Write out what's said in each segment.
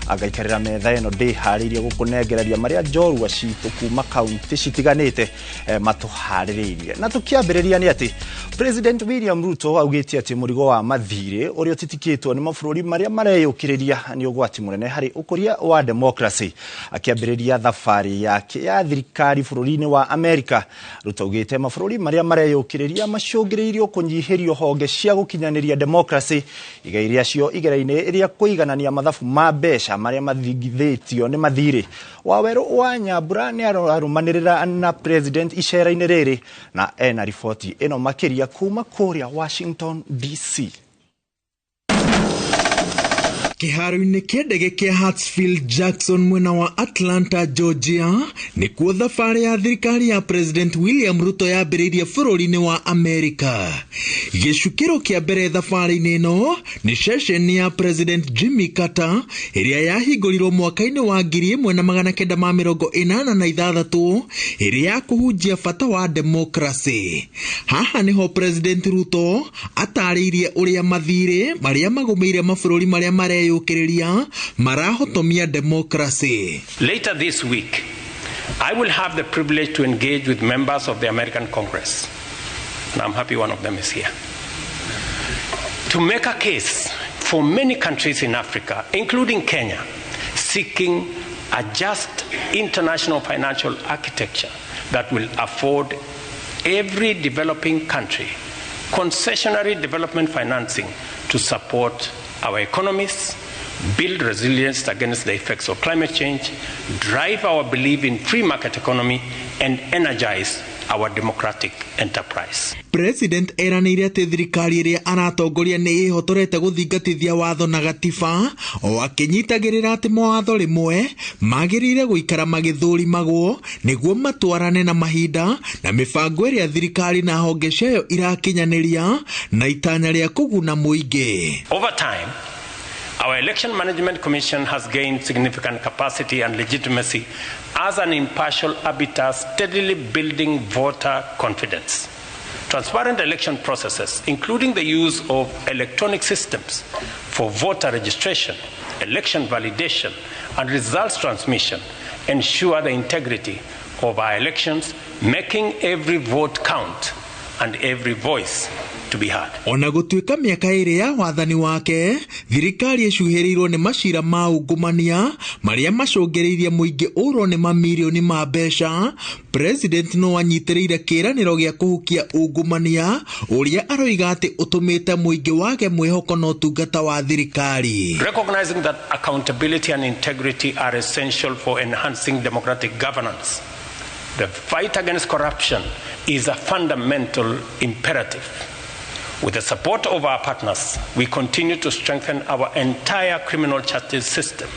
agaikarira metha eno ndi haririe gukunengereria maria njorua citu kuma kaunti citiganite matuhariririe na tukiambiriria ni ati President William Ruto augite ati murigo wa mathire uri utitikitwo ni mabũrũri maria mareyukiriria ni ugwati munene hari ukuria wa democracy akiambiriria thafari yake ya thirikari bũrũri-inĩ wa America. Ruto augite mabũrũri maria mareyukiriria macungiriirio kunyihirio honge cia gukinyaniria democracy igairia cio igeraine iria kuiganania mathabu ma mbeca maria mathingithitio ni mathire. Waweru wa Nyambura ni arumanirira na President icera-inĩ rĩrĩ na ena riboti ino makiria kuma kuria Washington DC. Kiharo-inĩ kĩa ndege kĩa Hartsfield Jackson mwena wa Atlanta, Georgia ni kuo thabarĩ ya thirikari ya President William Ruto yambĩrĩirie bũrũri-inĩ wa America. Gĩcukĩro kĩa mbere thabarĩ-inĩ ĩno ni ceceni ya President Jimmy Carter ĩrĩa yahingũrirwo mwaka-inĩ wa 1986 ĩrĩa ya kũhunjia bata wa democracy. Haha niho President Ruto atarĩirie ũrĩa mathirĩ marĩa magũmĩire mabũrũri marĩa marahotomia democracy. Later this week, I will have the privilege to engage with members of the American Congress, and I'm happy one of them is here, to make a case for many countries in Africa, including Kenya, seeking a just international financial architecture that will afford every developing country concessionary development financing to support our economies, build resilience against the effects of climate change, drive our belief in free market economy, and energize our democratic enterprise. President eranĩire atĩ thirikari ĩrĩa aratongoria nĩ ĩhotorete gũthingatithia watho na gatiba o akĩnyitagĩrĩra atĩ mawatho rĩmwe magĩrĩire gũikara magĩthũrimagwo nĩguo matwarane na mahinda na mĩbango ĩrĩa thirikari na honge ciayo irakinyanĩria na itanya rĩa kũguna mũingĩ. Over time, our Election Management Commission has gained significant capacity and legitimacy as an impartial arbiter, steadily building voter confidence. Transparent election processes, including the use of electronic systems for voter registration, election validation, and results transmission, ensure the integrity of our elections, making every vote count and every voice to be heard. Ona gũtuĩka mĩaka ĩrĩ ya wathani wake, thirikari ĩcuhĩrĩirwo nĩ macira ma ungumania marĩa macũngĩrĩirie mũingĩ ũrwo nĩ mamirioni ma mbeca. President no anyitĩrĩire kĩĩranĩro gĩa kũhukia ungumania ũrĩa aroiga atĩ ũtũmĩte mũingĩ wake mwĩhoko na ũtungata wa thirikari. Recognizing that accountability and integrity are essential for enhancing democratic governance, the fight against corruption is a fundamental imperative. With the support of our partners, we continue to strengthen our entire criminal justice system,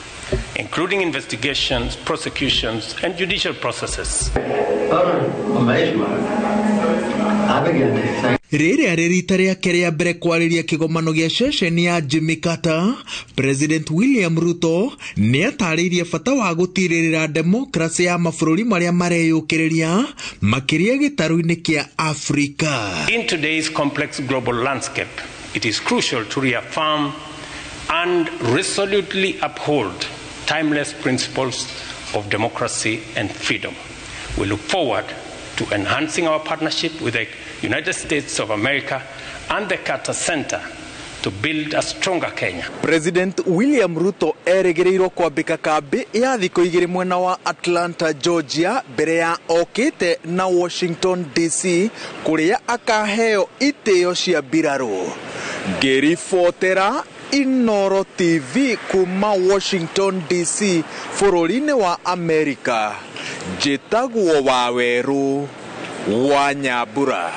including investigations, prosecutions, and judicial processes. Rĩrĩ arĩ rita rĩake rĩa mbere kwarĩria kĩgomano gĩa ceceni ya Jimmy Carter, President William Ruto nĩ atarĩirie bata wa gũtirĩrĩra democracy ya mabũrũri marĩa mareyũkĩrĩria makĩria gĩtarũ-inĩ kĩa Africa. In today's complex global landscape, it is crucial to reaffirm and resolutely uphold timeless principles of democracy and freedom. We look forward to enhancing our partnership with the United States of America and the Carter Center to build a stronger Kenya. President William Ruto erĩgĩrĩirwo kwambĩka kambĩ ya thikũ 2 mwena wa Atlanta, Georgia mbere ya okĩte na Washington DC kũrĩa akaheo itĩo cia mbirarũ. Ngĩribotera Inoro TV kuma Washington DC bũrũri-inĩ wa America. Njĩtagwo Waweru wa Nyambura.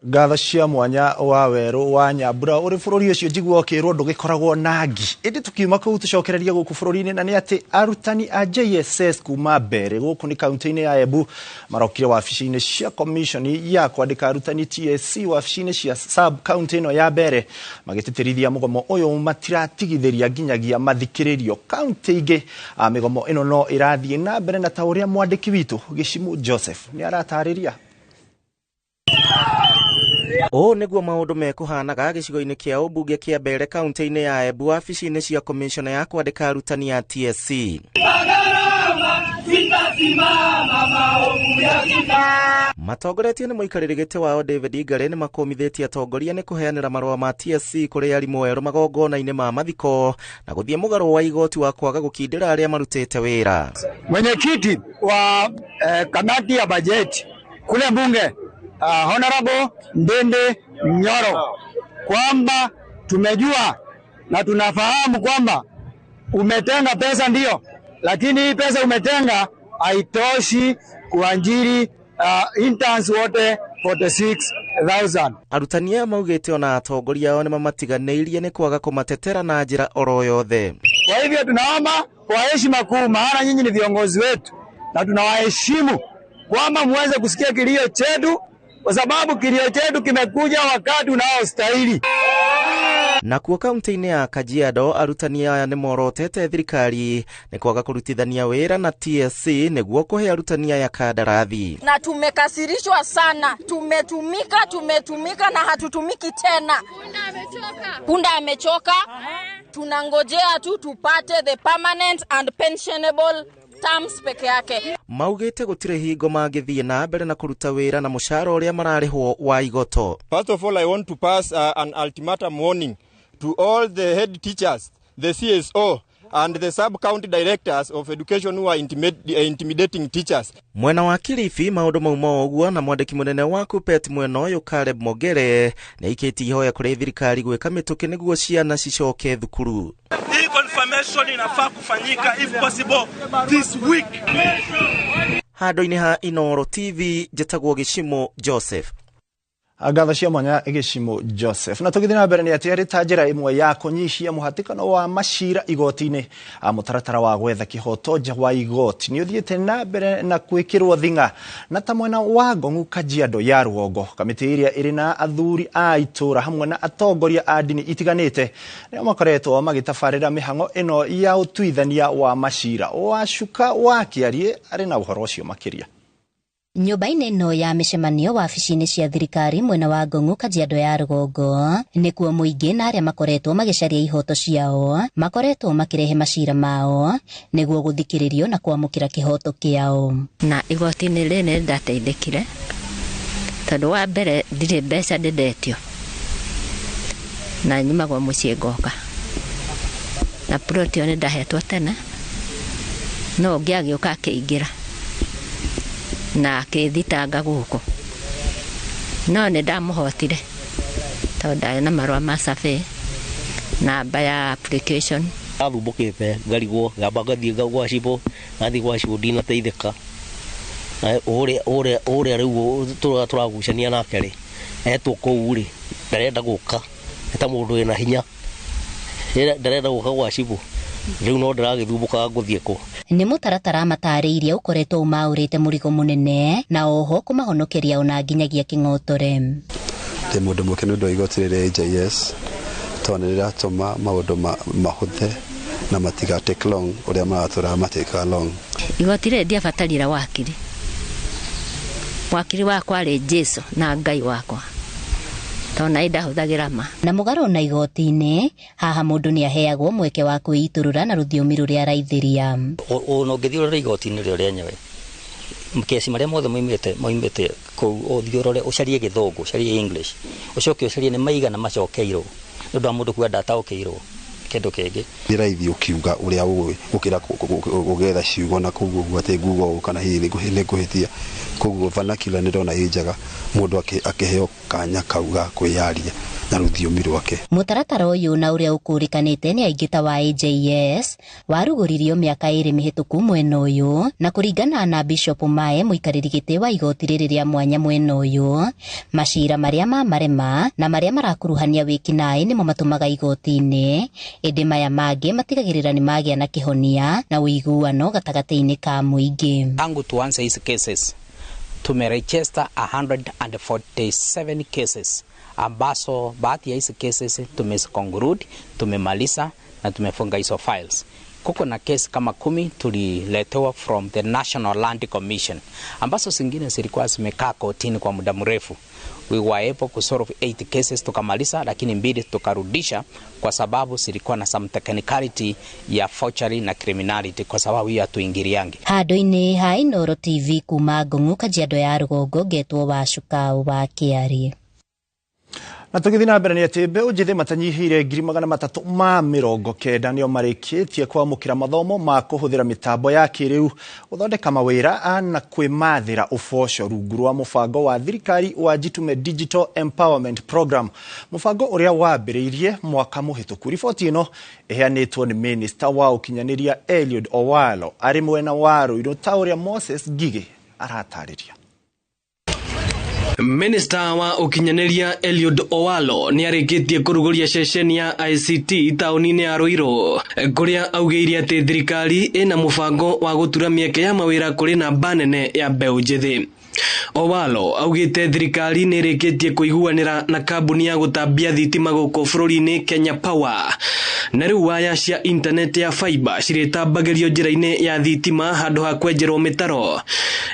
Ngatho cia mwanya wa Weru wa Nyambura uri bũrũri ũcio njiguo kĩrwo ndũgĩkoragwo na ngi. Ĩndĩ tukiuma kũu tucokereria gũkũ bũrũri-inĩ na nĩ atĩ arutani a JSS kuma mbere gũkũ nĩ kaunti-inĩ ya Embu marokire wabici-inĩ cia commission ya kwandĩka arutani TSC wabici-inĩ cia sub county ĩno ya mbere magĩtĩtĩrithia mũgomo ũyũ matiratigithĩria nginyagia mathikĩrĩrio. Kaunti ingĩ mĩgomo ĩno no ĩrathiĩ na mbere na ta ũrĩa mwandĩki witũ Gĩcimu Joseph nĩ aratarĩria. O niguo maundu mekuhanaga gicigo-ini kia ubunge kia Mbere kaunti-ini ya Embu wabici-ini cia komishona ya kwandika arutani ya TSC. Matongoretio ni muikariri giti wao David Igare ni makomithitie atongoria ni kuheanira marua ma TSC kuri arimu eru magongona-ini ma mathiko na guthie mugaro wa igoti wa kwaga gukindira aria marutite wira. Mwenyekiti wa kamati ya bajeti kule bunge Honorable Ndende Nyoro kwamba tumejua na tunafahamu kwamba umetenga pesa ndio, lakini hii pesa umetenga haitoshi kuajiri interns wote 46,000. Arutani aya maugite ona atongoria ao ni mamatiganeirie ni kwaga kumatetera na njira oro yothe. Kwa hivyo tunaomba kwa heshima kuu, maana nyinyi ni viongozi wetu na tunawaheshimu, kwamba muweze kusikia kilio chetu, kwa sababu kilio chetu kimekuja wakati unaostahili. Na kuo kaunti-ini ya Kajiado arutani aya ni morotete thirikari ni kwaga kurutithania wira na TSC niguo kuhe arutani aya kandarathi. Na tumekasirishwa sana, tumetumika na hatutumiki tena. Punda amechoka. Tunangojea tu tupate the permanent and pensionable terms peke yake. Maugite gutire hingo mangithie na mbere na kuruta wira na mushara uria mararihwo wa igoto. First of all, I want to pass an ultimatum warning to all the head teachers, the CSO and the sub-county directors of education who are intimidating teachers. Mwena wa Kilifi maundu mauma oguo na mwandiki munene wa KUPPET mwena uyu Caleb Mogere ni ikiti ihoya kuri thirikari gwika mituki niguo ciana cicoke thukuru. Hii confirmation inafaa kufanyika if possible this week. Handu-ini ha Inooro TV jetagwo Gicimo Joseph. Agatha cia mwanya Gicimo Joseph. Na tugithina na mbere ni ati ari ta njira imwe ya kunyishia muhatikano wa mashira igoti-ini mutaratara wa gwetha kihoto nja wa igoti ni uthiite na mbere na kwikirwo thinga na ta mwena wa Ngong'u Kajiado ya Rugongo. Kamiti iria iri na athuri a itura hamwe na atongoria a dini itiganite ni makoretwo magitabarira mihango ino ya utuithania wa mashira Wacuka wa Kiarie ari na uhoro ucio makiria. Nyumba-ini ino ya micemanio wabici-ini cia thirikari mwena wa Ngong'u Kajiado ya Rugongo nikuo muingi na aria makoretwo magicaria ihoto ciao makoretwo makirehe macira mao niguo guthikiririo na kwamukira kihoto kiao. Na igoti-ini rene ndateithikire tondu wa mbere ndire mbeca ndendetio na nyumagwo mucii ngoka na ploti one ndahetwo tene no ngiagioka akiingira na akithitanga guku no ni ndamuhotire tondu na marua ma survey na baya application athumbukite ngarigwo ngamba ngathie gwa cibo ngathie gwa cibo ndina teithika ore riu turagucania nake ri etwo kou ri ndarenda guka eta mundu ena hinya ndarenda guka gwa cibo riu no ndaragithumbuka nguthie ku. Ni mutaratara matariirie ukoretwo umaurite murigo munene na oho kumahonokeria ona nginyagia king'otore. Te mundu mukenu ndo igoti rire JS tone riratuma maundu mahuthe na matiga take long uria maratura matika long. Igoti rire ndiabatarira wakiri wakwa ri Jesu na Ngai wakwa tona indahuthagira ma na mugaro na igoti-ini haha mundu ni aheagwo mweke wa kwiiturura na ruthiomi ruria raithiria no ngithiurura igoti-ini ria nyewe mkesi maria mothe moimite kou othiurore ucarie githungu ucarie English ucoke ucarie ni maigana macokeirwo ndu mundu kwenda ataokeirwo kendo kenge ni raithi ukiuga uria ukira kugetha ciugo na kuguo ati Google kana hihi ni kuhitia kuguo vanakila ni ndona injaga mundu akiheo kanya kauga kwiyaria na ruthiomi rwake. Mutaratara uyu na uria ukurikanite ni aingita wa AJS waruguririo miaka iri mihituku mwena uyu na kuringana na Bishop Mae muikariri giti wa igoti riri ria mwanya mwena uyu macira maria marema na maria marakuruhania wikinai nimo matumaga igoti-ini indi maya mangi matigagirira ni magia na kihonia na uiguano gatagati-ini ka muingi. Tangu tuanze hizi cases tumeregister 147 cases ambazo baadhi ya hizi cases tumeconclude, tumemaliza na tumefunga hizo files. kuko na kesi kama 10 tuliletewa from the National Land Commission, ambazo zingine zilikuwa zimekaa kotini kwa muda mrefu. We were able to solve 8 cases tukamaliza, lakini 2 tukarudisha kwa sababu zilikuwa na some technicality ya forgery na criminality, kwa sababu hiyo hatuingiliangi. Handu-ini ha Inooro TV kuma Ng'ong'o, Kajiado ya Rugongo, Ngetwo Wacukau wa Kiarie. Na tugithi na mbere ni ati mbeũ njĩthĩ matanyihĩire 390 nĩo marĩkĩtie kwamũkĩra mathomo ma kũhũthĩra mĩtambo ya kĩrĩu gũthondeka mawĩra na kwĩmathĩra ũboco rungu rwa mũbango wa thirikari wa Jitume Digital Empowerment Program, mũbango ũrĩa wambĩrĩirie mwaka mũhĩtũku. Riboti ĩno ĩheanĩtwo nĩ Minister wa ũkinyanĩria Eliud Owalo arĩ mwena wa Ruiru, ta ũrĩa Moses Ngigĩ aratarĩria. Minister wa ukinyaneria Eliud Owalo ni arikitie kuruguria ceceni ya ICT tauni-ini ya Ruiru, kuria augĩire ati thirikari ina mũbango wa gutura mĩeke ya mawĩra kuri namba nene ya mbeũ njĩthĩ. Owalo augĩte thirikari nĩ ĩrĩkĩtie kũiguanĩra na kambuni ya gũtambia thitima gũkũ bũrũri-inĩ Kenya Power, na rĩu waya cia internet ya fiber cirĩtambagĩrio njĩra-inĩ ya thitima handũ ha kwenjerwo mĩtaro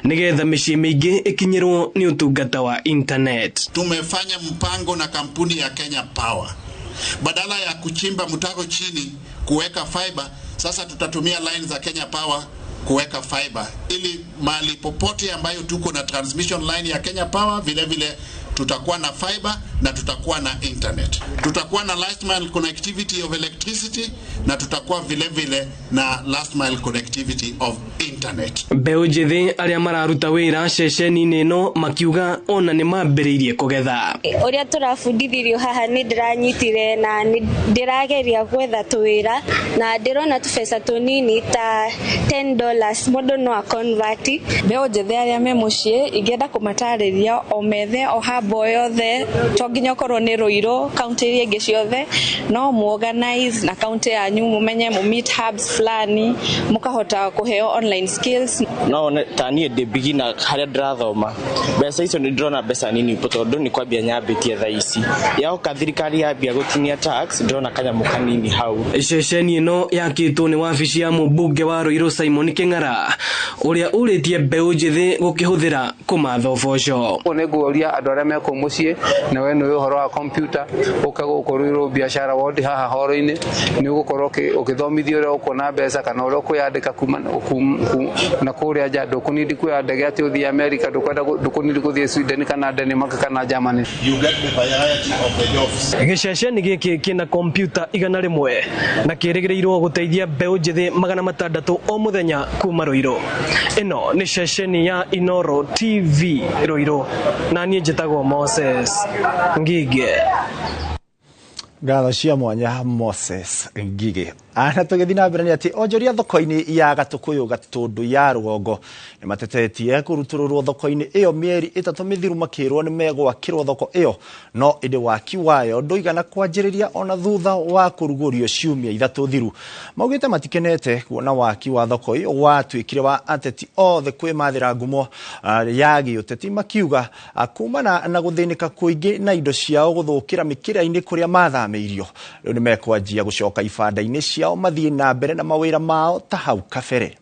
nĩgetha mĩciĩ mĩingĩ ĩkinyĩrwo nĩ ũtungata wa internet. Tumefanya mpango na kampuni ya Kenya Power, badala ya kuchimba mtaro chini kuweka fiber, sasa tutatumia line za Kenya Power kuweka fiber, ili mahali popote ambayo tuko na transmission line ya Kenya Power vile vile tutakuwa na fiber na tutakuwa na internet. Tutakuwa na last mile connectivity of electricity na tutakuwa vile vile na last mile connectivity of internet. Mbeũ njĩthĩ arĩa mararuta wĩra ceceni-inĩ ĩno makiuga ona nĩ mambĩrĩirie kũgetha. Ũrĩa tũrabundithirio haha nĩ ndĩranyitire na nĩ ndĩrageria gwetha tũwĩra na ndĩrona tũbeca tũnini ta $10 mũndũ no a-convert. Mbeũ njĩthĩ arĩa me mũciĩ ingĩenda kũmatarĩria o methe o hambo yothe, to nginya korwo nĩ Ruiru, kaunti iria ingĩ ciothe no mu-organize na kaunti yanyu, mumenye mu-meet hubs fulani mukahota kuheo online skills. No ta niĩ ndĩ beginner harĩa ndĩrathoma, mbeca icio nĩ ndĩrona mbeca nini tondũ nĩ kwambia nyambĩtie thaa ici. Yaoka thirikari yambia gũtinia tax, ndĩrona kanyamũ kanini hau. Ceceni ĩno yakĩtwo nĩ wabici ya mũmbunge wa Ruiru Simon Kĩng'ara, ũrĩa ũrĩtie mbeũ njĩthĩ gũkĩhũthĩra kũmatha ũboco. Nĩ ngũria andũ arĩa mekũ mũciĩ na we nĩ ũhoro wa computer ũkagũkũ Ruiru biashara wodi haha horo-inĩ, nĩ ũgũkorwo ũkĩthomithio ũrĩa ũkuona mbeca kana ũrĩa ũkwĩyandĩka kuma na kũrĩa nja. Ndũkũnindi kuoya ndege atĩ ũthiĩ America, ndũkũnindi gũthiĩ Sweden kana Denmark kana Germany. Gĩceceni gĩkĩ kĩna computer 100 na kĩrĩgĩrĩirwo gũteithia mbeũ njĩthĩ 600 o mũthenya kuma Ruiru. Ĩno nĩ ceceni ya Inooro TV Ruiru, na niĩ njĩtagwo Moses Ngigĩ. Ngatho cia mwanya Moses Ngigĩ. Ana tũgĩthiĩ na mbere nĩ atĩ onjoria thoko-inĩ ya Gatũkũyũ Gatũndũ ya Rugongo nĩ matetetie kũrutũrũrwo thoko-inĩ ĩyo mĩeri 3 mĩthiru makĩrwo nĩ megwakĩrwo thoko ĩyo, no ĩndĩ waki wayo ndũigana kwanjĩrĩria ona thutha wa kũrugũrio ciumia 3 thiru. Maugĩte matikenete kuona waki wa thoko ĩyo watuĩkire wa ateti othe kwĩmathĩra ngumo ya gĩũteti, makiuga kumana na gũthĩnĩka kũingĩ na indo ciao gũthũkĩra mĩkĩra-inĩ kũrĩa mathamĩirio, rĩu nĩ mekwanjia gũcoka ibanda-inĩ ciao mathiĩ na mbere na mawĩra mao ta hau kabere.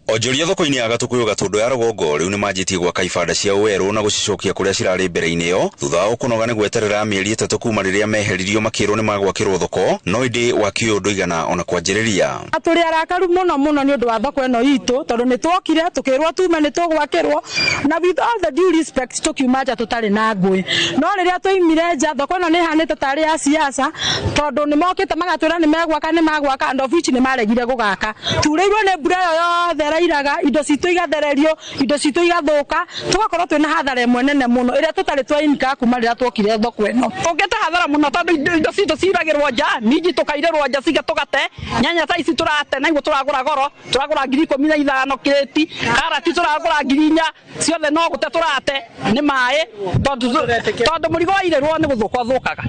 Onjoria thoko-inĩ ya Gatũkũyũ Gatũndũ ya Rugongo rĩu nĩ manjĩtie gwaka ibanda ciao werũ na gũcicokia kũrĩa cirarĩ mbere-inĩ ĩyo thutha wa kũnoga nĩ gweterera mĩeri 3 kuma rĩrĩa meheririo makĩrwo nĩ magwakĩrwo thoko, no ĩndĩ waki ũyũ ndũigana ona kwanjĩrĩria. Tũrĩ arakaru mũno nĩ ũndũ wa thoko ĩno itũ, tondũ nĩ twokire tũkĩrwo tume nĩ tũgwakĩrwo na with all the due respect tũkiuma nja tũtarĩ na ngũĩ, no rĩrĩa tũimire nja thoko ĩno nĩ hanĩte tarĩ ya siasa, tondũ nĩ mokĩte magatwĩra nĩ megwaka and of which nĩ maregire gũgaka. Turĩirwo nĩ mbura ĩyo yothe ĩrairaga, indo citũ igathererio, indo citũ igathũka, tũgakorwo twĩna hathara ĩmwe nene mũno ĩrĩa tũtarĩ twainĩka kuma rĩrĩa twokire thoko ĩno. Tũngĩte hathara mũno tondũ indo citũ ciragĩrwo nja, minji tũkairĩrwo nja ciga tũgate, nyanya ta ici tũrate na igũ tũragũra goro, tũragũra 15,000 kireti, karati tũragũra 4,000, ciothe no gũte tũrate nĩ maĩ tondũ mũrigo wairĩrwo nĩ gũthũka thũkaga.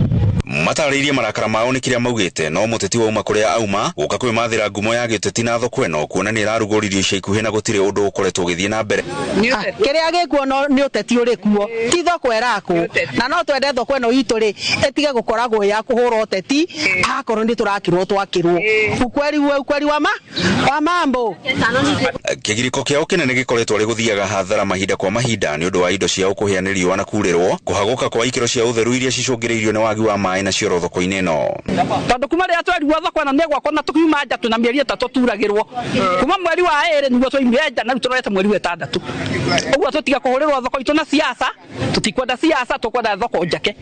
Matarĩirie marakara mao nĩ kĩrĩa maugĩte no mũteti wa uma kũrĩa auma gũka kwĩmathĩra ngumo ya gĩteti na thoko ĩno kuona nĩ ĩrarugũririo ica ikuhĩ na gũtirĩ ũndũ ũkoretwo ũgĩthiĩ na mbere. Kĩrĩa gĩkuo nĩ ũteti ũrĩkuo ti thoko ĩrakwo na no twende thoko ĩno itũ rĩ ĩtige gũkoragwo ya kũhũra ũteti akorwo nĩ tũrakirwo twakirwo ukweli wa mambo. Kĩgirĩko kĩao kĩnene gĩkoretwo arĩ gũthiaga hathara mahinda kwa mahinda nĩ ũndũ wa indo ciao kũhĩa riũa na kurĩrwo kũhagũka kwa ikĩro cia ũtheru iria cicũngĩrĩirio nĩ wagi wa maĩ na cioro thoko-inĩ ĩno. Tondũ kuma rĩrĩa twerirwo thoko ĩno nĩ gwakwo na tukiuma nja tuna mĩeri 3 turagĩrwo kuma mweri wa 2 nĩguo twaimire nja na tũrorete mweri wa 6 ũguo tũtiga kũhũrĩrwo thoko itũ na siasa tutikwenda siasa tũkwenda thoko njake.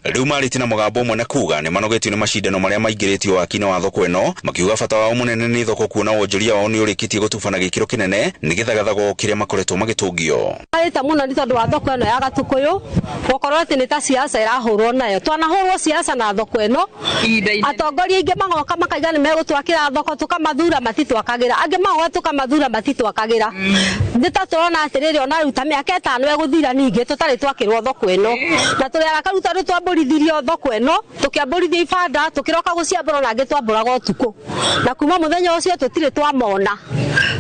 Rĩu marĩtie na mũgambo ũmwe na kuga nĩ manogetio nĩ macindano marĩa maingĩrĩtio waki-inĩ wa thoko ĩno makiuga bata wao mũnene nĩ thoko kuona wonjoria wao nĩ ũrĩkĩtie gũtubana gĩkĩro kĩnene nĩgetha gathago kĩrĩa makoretwo magĩtũngio. Arĩta mũno nĩ tondũ wa thoko ĩno ya Gatukũyũ gũkorwo atĩ nĩ ta siasa ĩrahũrwo nayo twanahũrwo siasa na thoko ĩno atongoria aingĩ magoka makaiga nĩ megũtwakĩra thoko tũkamathura matitwakagĩra angĩ magoka tũkamathura matitwakagĩra nĩ ta tũrona atĩrĩrĩ ona rĩu ta mĩaka 5 egũthira ningĩ tũtarĩ twakĩrwo thoko ĩno na tũrĩ arakaruta nĩ twambũrithirio thoko ĩno tũkĩambũrithia ibanda tũkĩroka gũciambũra na angĩ twambũraga ũtukũ na kuma mũthenya ũcio tũtirĩ twamona.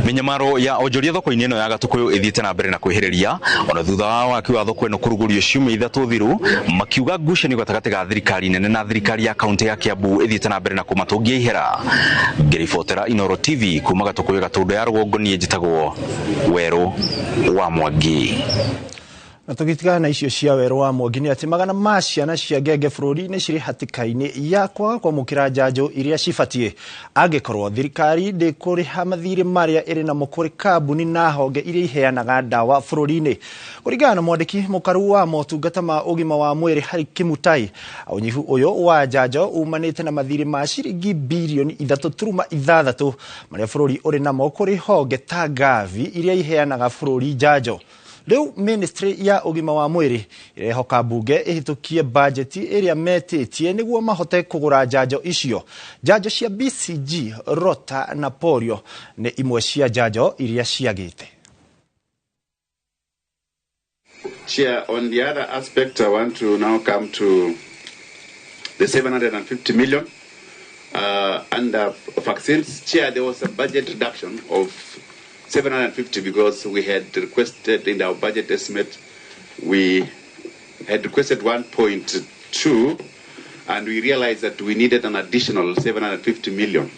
Minyamaro ya onjoria thoko-inĩ ĩno ya Gatukũyũ ĩthiĩte na mbere na kwĩhĩrĩria ona thutha wa waki wa thoko ĩno kũrugũrio ciumia 3 thiru makiuga ngucanio gatagatĩ ga thirikari nene na thirikari ya kaunti ya Kiambu ĩthiĩte na mbere na kũmatũngia ihera. Ngĩribotera Inooro TV kuma Gatukũyũ Gatũndũ ya rũgongo niĩ njĩtagwo Werũ wa Mwangi. Na tũgĩtigana na icio cia Werũ wa Mwangi nĩ atĩ magana ma ciana cia ngenge bũrũri-inĩ cirĩ hatĩka-inĩ ya kwaga kwamũkĩra njanjo iria cibatiĩ angĩkorwo thirikari ndĩkũrĩha mathirĩ marĩa ĩrĩ namo kũrĩ kambuni na honge iria iheanaga ndawa bũrũri-inĩ. Kũringana na mwandĩki mũkaru wa motungata ma ũgima wa mwĩrĩ Harry Kimutai, ũnyihu ũyũ wa njanjo umanĩte na mathirĩ ma ciringi birioni 3.6 marĩa bũrũri ũrĩ namo kũrĩ honge ta Gavi iria iheanaga bũrũri njanjo. Leo Ministry ya ũgima wa mwĩrĩ irehoka bunge ihitukie budget ĩrĩa metĩtie nĩguo mahote kũgũra njanjo icio. Njanjo cia BCG, Rota na Polio nĩ imwe cia njanjo iria ciagĩte. Chair, on the other aspect, I want to now come to the 750 million under vaccines. Chair, there was a budget reduction of 750 because we had requested in our budget estimate, we had requested 1.2 and we realized that we needed an additional 750 million.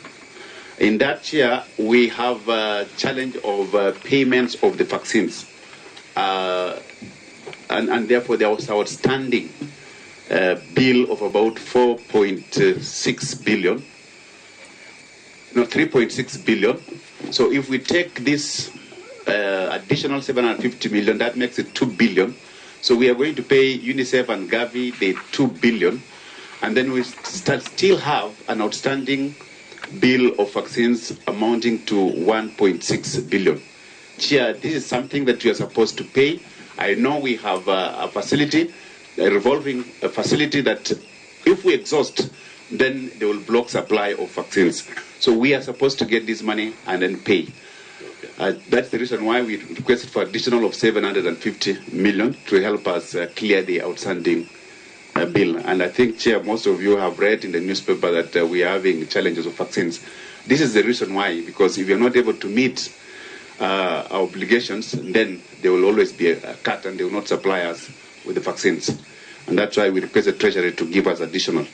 In that, Chair, we have a challenge of payments of the vaccines. And therefore there was outstanding bill of about 4.6 billion, no, 3.6 billion. So if we take this additional 750 million, that makes it 2 billion. So we are going to pay UNICEF and Gavi the 2 billion. And then we still have an outstanding bill of vaccines amounting to 1.6 billion. Chair, this is something that we are supposed to pay. I know we have a facility, a revolving facility that if we exhaust, then they will block supply of vaccines. So we are supposed to get this money and then pay. That's the reason why we requested for additional of 750 million to help us clear the outstanding bill. And I think, Chair, most of you have read in the newspaper that we are having challenges of vaccines. This is the reason why, because if we are not able to meet our obligations, then there will always be a cut and they will not supply us with the vaccines. And that's why we request the Treasury to give us additional.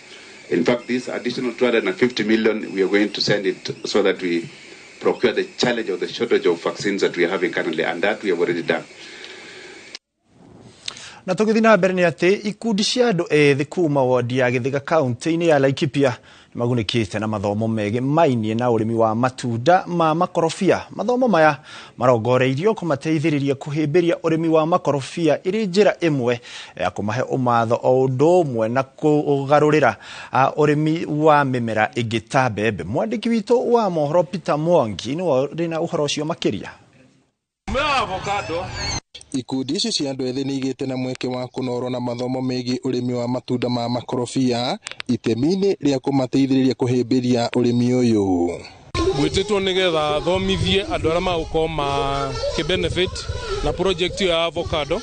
In fact, this additional 250 million, we are going to send it so that we procure the challenge of the shortage of vaccines that we are having currently, and that we have already done. Na tũgĩthiĩ na mbere nĩ atĩ ikundi cia andũ ethĩ kuma wodi ya Gĩthĩga kaunti-inĩ ya Laikipia magunĩkĩte na mathomo megĩmainie na ũrĩmi wa matunda ma makorobia. Mathomo maya marongoreirio kũmateithĩrĩria kũhĩmbĩria ũrĩmi wa makorobia ĩrĩ njĩra ĩmwe ya kũmahe ũmatho o ũndũ ũmwe na kũgarũrĩra ũrĩmi wa mĩmera ĩngĩ ta mbembe. Mwandĩki witũ wa mohoro Peter Mwangi nĩwe ũrĩ na ũhoro ũcio makĩria. Ikundi icio cia andũ ethĩ nĩ igĩte na mweke wa kũnorwo na mathomo megiĩ ũrĩmi wa matunda ma makorobia itemi-inĩ rĩa kũmateithĩrĩria kũhĩmbĩria ũrĩmi ũyũ. Gwĩtĩtwo nĩgetha thomithie andũ arĩa magũkorwo ma benefit na project ya avocado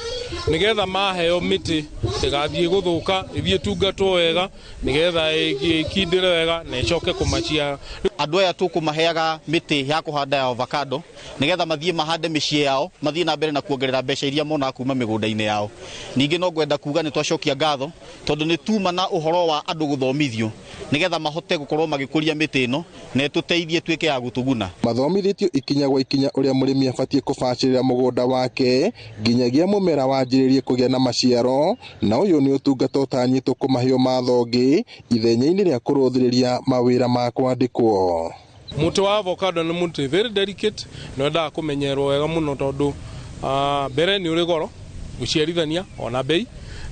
nigetha maheo miti igathie guthuka ithie tungatwo wega nigetha ikindire wega na icoke kumacia. Andu aya tukumaheaga miti ya kuhanda ya avocado nigetha mathie mahande micii yao mathie na mbere na kuongerera mbeca iria mona kuma migunda-ini yao. Ningi no gwenda kuga ni twacokia ngatho tondu ni tuma na uhoro wa andu guthomithio nigetha mahote gukorwo magikuria miti ino na tuteithie twike ya gutuguna. Mathomithitio ikinya gwa ikinya uria murimi abatie kubacirira mugunda wake nginyagia mumera wanjiririe kugia na maciaro, na uyu ni utungata utanyitwo kumahio mathongi ithenya-ini ria kuruthiriria mawira ma kwandikwo. Muti wa avocado ni muti very delicate no nda kumenyerwo wega muno tondu mbere ni uri goro guciarithania ona bei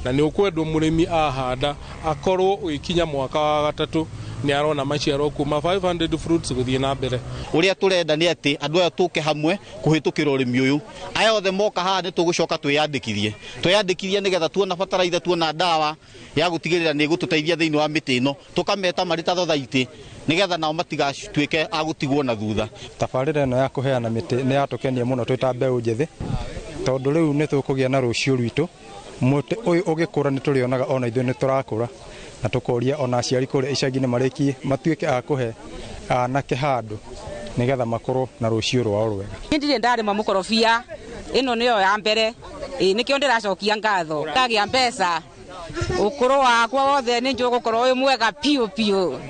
na ni ukwendwo murimi ahanda akorwo uikinya mwaka wa gatatu ni arona maciaro kuma 500 fruits guthie na mbere. Uria turenda ni ati andu aya tuke hamwe kuhitukira urimi uyu aya othe moka haha ni tugucoka twiyandikithie nigetha tuona bataraitha tuona dawa ya gutigirira ni gututeithia thiini wa miti ino tukameta marita thothaiti nigetha nao matigatuike agutigwo na thutha. Tabarira ino ya kuheana miti ni yatukenia muno twita mbeu njithi tondu riu ni tukugia na rucio rwitu muti uyu ugikura ni turionaga ona ithuĩ ni turakura na tukoria ona aciari kuria icagi-ini marikie matuike a kuhe anake handu nigetha makorwo na rucio rwao rwega. Ndire ndarima mukorofia ino niyo ya mbere nikio ndiracokia ngatho kagia mbeca ukuru wakwa wothe ni njugukorwo uyu mwega piu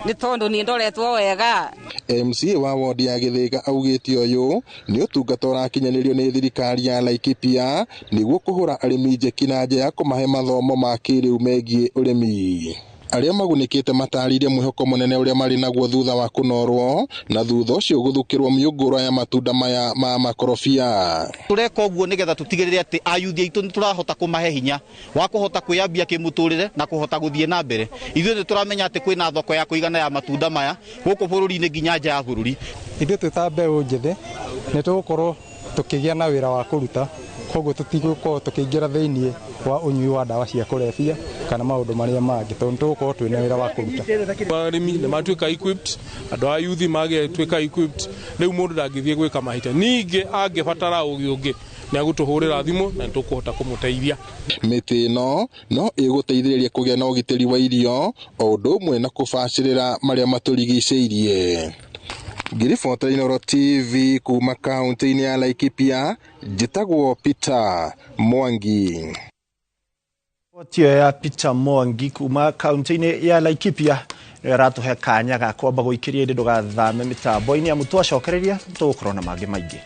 ni tondu ni ndoretwo wega. MCA wa wodi ya Githiga augite uyu ni utungata urakinyanirio ni thirikari ya Laikipia niguo kuhura arimi njeki na njia ya kumahe mathomo ma kiriu megie urimi. Aria magunikite mataririe mwihoko munene uria mari naguo thutha wa kunorwo na thutha ucio guthukirwo miungura ya matunda maya ma makorofia. Tureka uguo nigetha tutigirire ati ayuthi aitu ni turahota kumahe hinya wa kuhota kwiyambia kimuturire na kuhota guthie na mbere. Ithuĩ ni turamenya ati kwina thoko ya kuigana ya matunda maya guku bururi-ini nginya nja ya bururi. Ithuĩ twita mbeu njithi ni tugukorwo tukigia na wira wa kuruta koguo tutigukorwo tukiingira thiini wa unyui wa dawa cia kurebia kana maundu maria mangi tondu tugukorwo twina wira wa kuruta. Arimi ni matuika equipped andu a youth mage tuika equipped riu mundu ndangithie gwika mahita ningi angibatara ugi ni agutuhurira thimu na tukuhota kumuteithia. Miti ino no iguteithiriria kugia na ugitiri wa irio o undu umwe na kubacirira maria maturigiceirie. Ngiribota Inooro TV kuma kaunti-ini ya Laikipia njitagwo Peter Mwangi. Otio ya Peter Mwangi kuma kaunti-ini ya Laikipia ratuhe kanya ga kwamba guikiria ndi ndugathame mitambo-ini amu twacokereria tugukorwo na mangi maingi.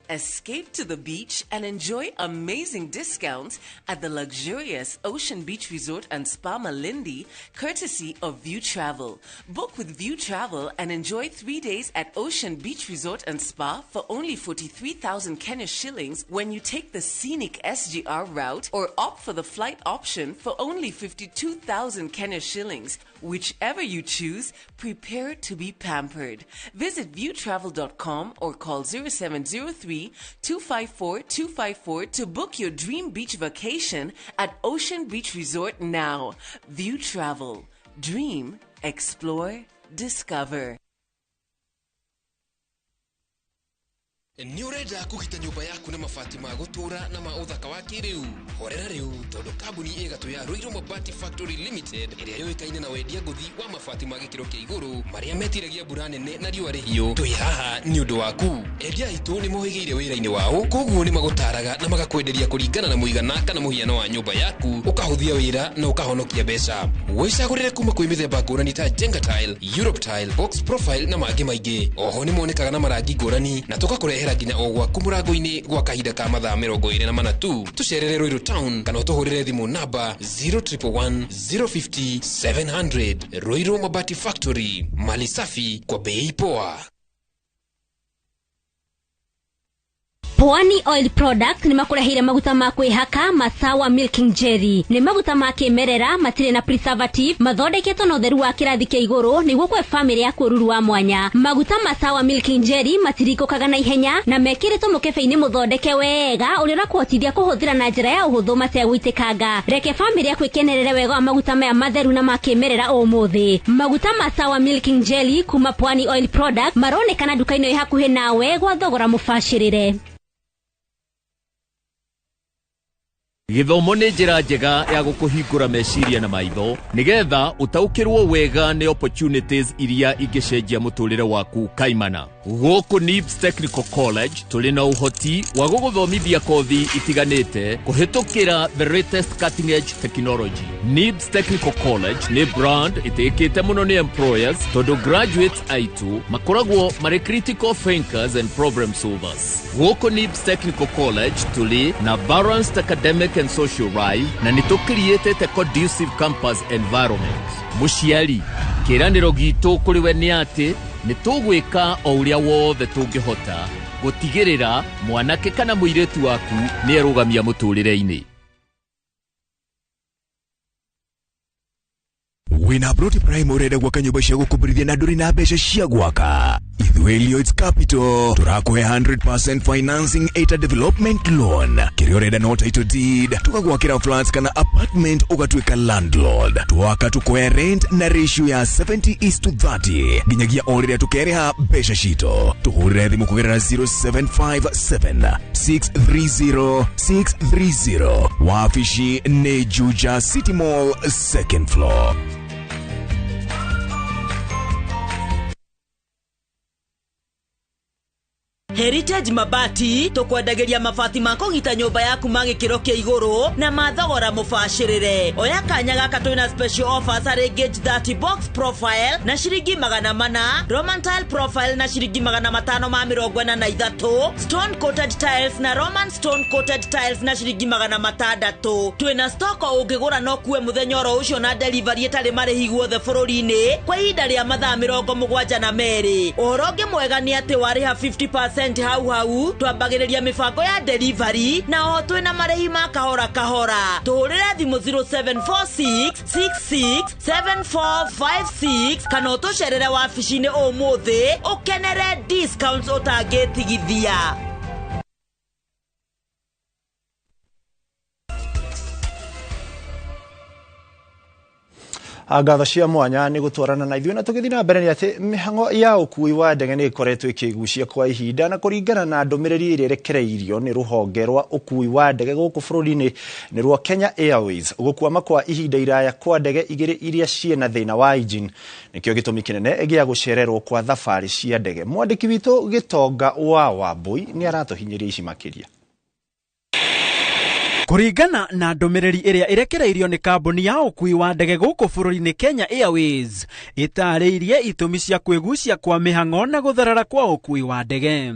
Escape to the beach and enjoy amazing discounts at the luxurious Ocean Beach Resort and Spa Malindi, courtesy of View Travel. Book with View Travel and enjoy 3 days at Ocean Beach Resort and Spa for only 43,000 Kenya shillings when you take the scenic SGR route or opt for the flight option for only 52,000 Kenya shillings. Whichever you choose, prepare to be pampered. Visit viewtravel.com or call 0703-254-254 to book your dream beach vacation at Ocean Beach Resort now. View Travel. Dream, explore, discover. Ni urenda kugita nyumba yaku na mabati ma gutura na ma uthaka wa kiriu horera riu tondu kambuni igatu ya Ruiru Mabati Factory Limited iria yoikaine na wendia nguthi wa mabati ma gikiro kia iguru maria metiragia mbura nene na riua rihio twi haha ni undu waku endia itu ni mohigiire wira-ini wao koguo ni magutaraga na magakwenderia kuringana na muigana kana muhiano wa nyumba yaku ukahuthia wira na ukahonokia mbeca wicagurire kuma kwi mithemba ngurani ta Jenga Tile, Europe Tile, Box Profile na mangi maingi oho ni monekaga na marangi ngurani na tugakurehera nginya o gwaku murango-ini gwa kahinda ka mathaa 24 tu tucerere Ruiru Town kana utuhurire thimu namba 0111 050 700. Ruiru Mabati Factory, mali safi kwa bei poa. Pwani Oil Product ni makurehire maguta ma kwihaka Masawa Milking Jelly. Ni maguta ma kimerera matire na preservative mathondeketwo na utheru wa kirathi kia iguru niguo kwe family ya kururu wa mwanya. Maguta Masawa Milking Jelly matirikokaga na ihenya na mekiritwo mukebe-ini muthondeke wega uri na kuhotithia kuhuthira na njira ya uhuthu mategwitikanga. Reke family ya kwikenerere wega wa maguta maya matheru na makimerera umuthi. Maguta Masawa Milking Jelly kuma Pwani Oil Product maronekana duka-ini ĩ hakuhi nawe gwa thogora mubashirire. Githomo nĩ njĩra njega ya gũkũhingũra meciria na maitho nigetha utaukirwo wega nĩ opportunities iria ingĩcenjia mũtũrĩre waku kaimana. Gũkũ NIBS Technical College tũrĩ na ũhoti wa gũgũthomithia kothi itiganĩte kũhĩtũkĩra the latest cutting edge technology. NIBS Technical College nĩ brand ĩtĩkĩte mũno nĩ employers tondũ graduates aitũ makoragwo marĩ critical thinkers and problem solvers. Gũkũ NIBS Technical College tũrĩ na balanced academic and social life na nĩ created a conducive campus environment. Mũciari, kĩranĩro gitũ kũrĩ we nĩ atĩ nĩ tũgwĩka o ũrĩa wothe tũngĩhota gũtigĩrĩra mwanake kana mũirĩtu waku nĩ arũgamia mũtũrĩre-inĩ. Wina Broti Prime urenda gwaka nyumba cia gũkũmbũrithia na ndũrĩ na mbeca cia gwaka. Ithuĩ Lloyds Capital tũrakũhe 100% financing at a development loan. Kĩrĩa ũrenda no title deed tũgagwakĩra flats kana apartment ũgatuĩka landlord. Twaka tũkũhe rent na ratio ya 70:30 nginyagia o rĩrĩa tũkerĩha mbeca citũ. Tũhũrĩre thimũ kũgerera 0757 630 630. Wabici nĩ Juja City Mall second floor. Heritage Mabati tukwendageria mabati ma kũgita nyũmba yaku ma gĩkĩro kĩa igũrũ na mathogora mũbacĩrĩre. Oya kanya gaka twĩna special offers harĩ Gauge 30 box profile na ciringi 400, Roman tile profile na ciringi 543, stone coated tiles na Roman stone coated tiles na ciringi 600. Twĩna stock ũngĩgũra no kuwe mũthenya oro ũcio na delivery ĩtarĩ marĩhi guothe bũrũri-inĩ kwa ihinda rĩa mathaa 72. Ũhoro ũngĩ mwega nĩ atĩ warĩha 50% hau twambagĩrĩria mibango ya delivery na oho twĩna marĩhi ma kahora kahora. Tũhũrĩre thimũ 0746 66 7456 kana ũtũcerere wabici-inĩ ũmũthĩ ũkenere discounts ũtangĩtigithia. Ngatho cia mwanya nĩ gũtwarana na ithuĩ na tũgĩthiĩ na mbere nĩ atĩ mĩhang'o ya ũkui wa ndege nĩ ĩkoretwo ĩkĩgucia kwa ihinda na kũringana na ndũmĩrĩri ĩrĩa ĩrekereirio nĩ rũhonge rwa ũkui wa ndege gũkũ bũrũri-inĩ nĩ rwa Kenya Airways. Gũkwama kwa ihinda iraya kwa ndege igĩrĩ iria ciĩna thĩna wa engine nĩkĩo gĩtũmi kĩnene gĩa gũcererwo kwa thabarĩ cia ndege. Mwandĩki witũ Gĩtonga wa Wambui nĩ aratũhinyĩria ici makĩria. Kũringana na ndũmĩrĩri ĩrĩa ĩrekereirio nĩ kambuni ya ũkui wa ndege gũkũ bũrũri-inĩ Kenya Airways ĩtarĩirie itũmi cia kwĩgucia kwa mĩhang'o na gũtharara kwa ũkui wa ndege.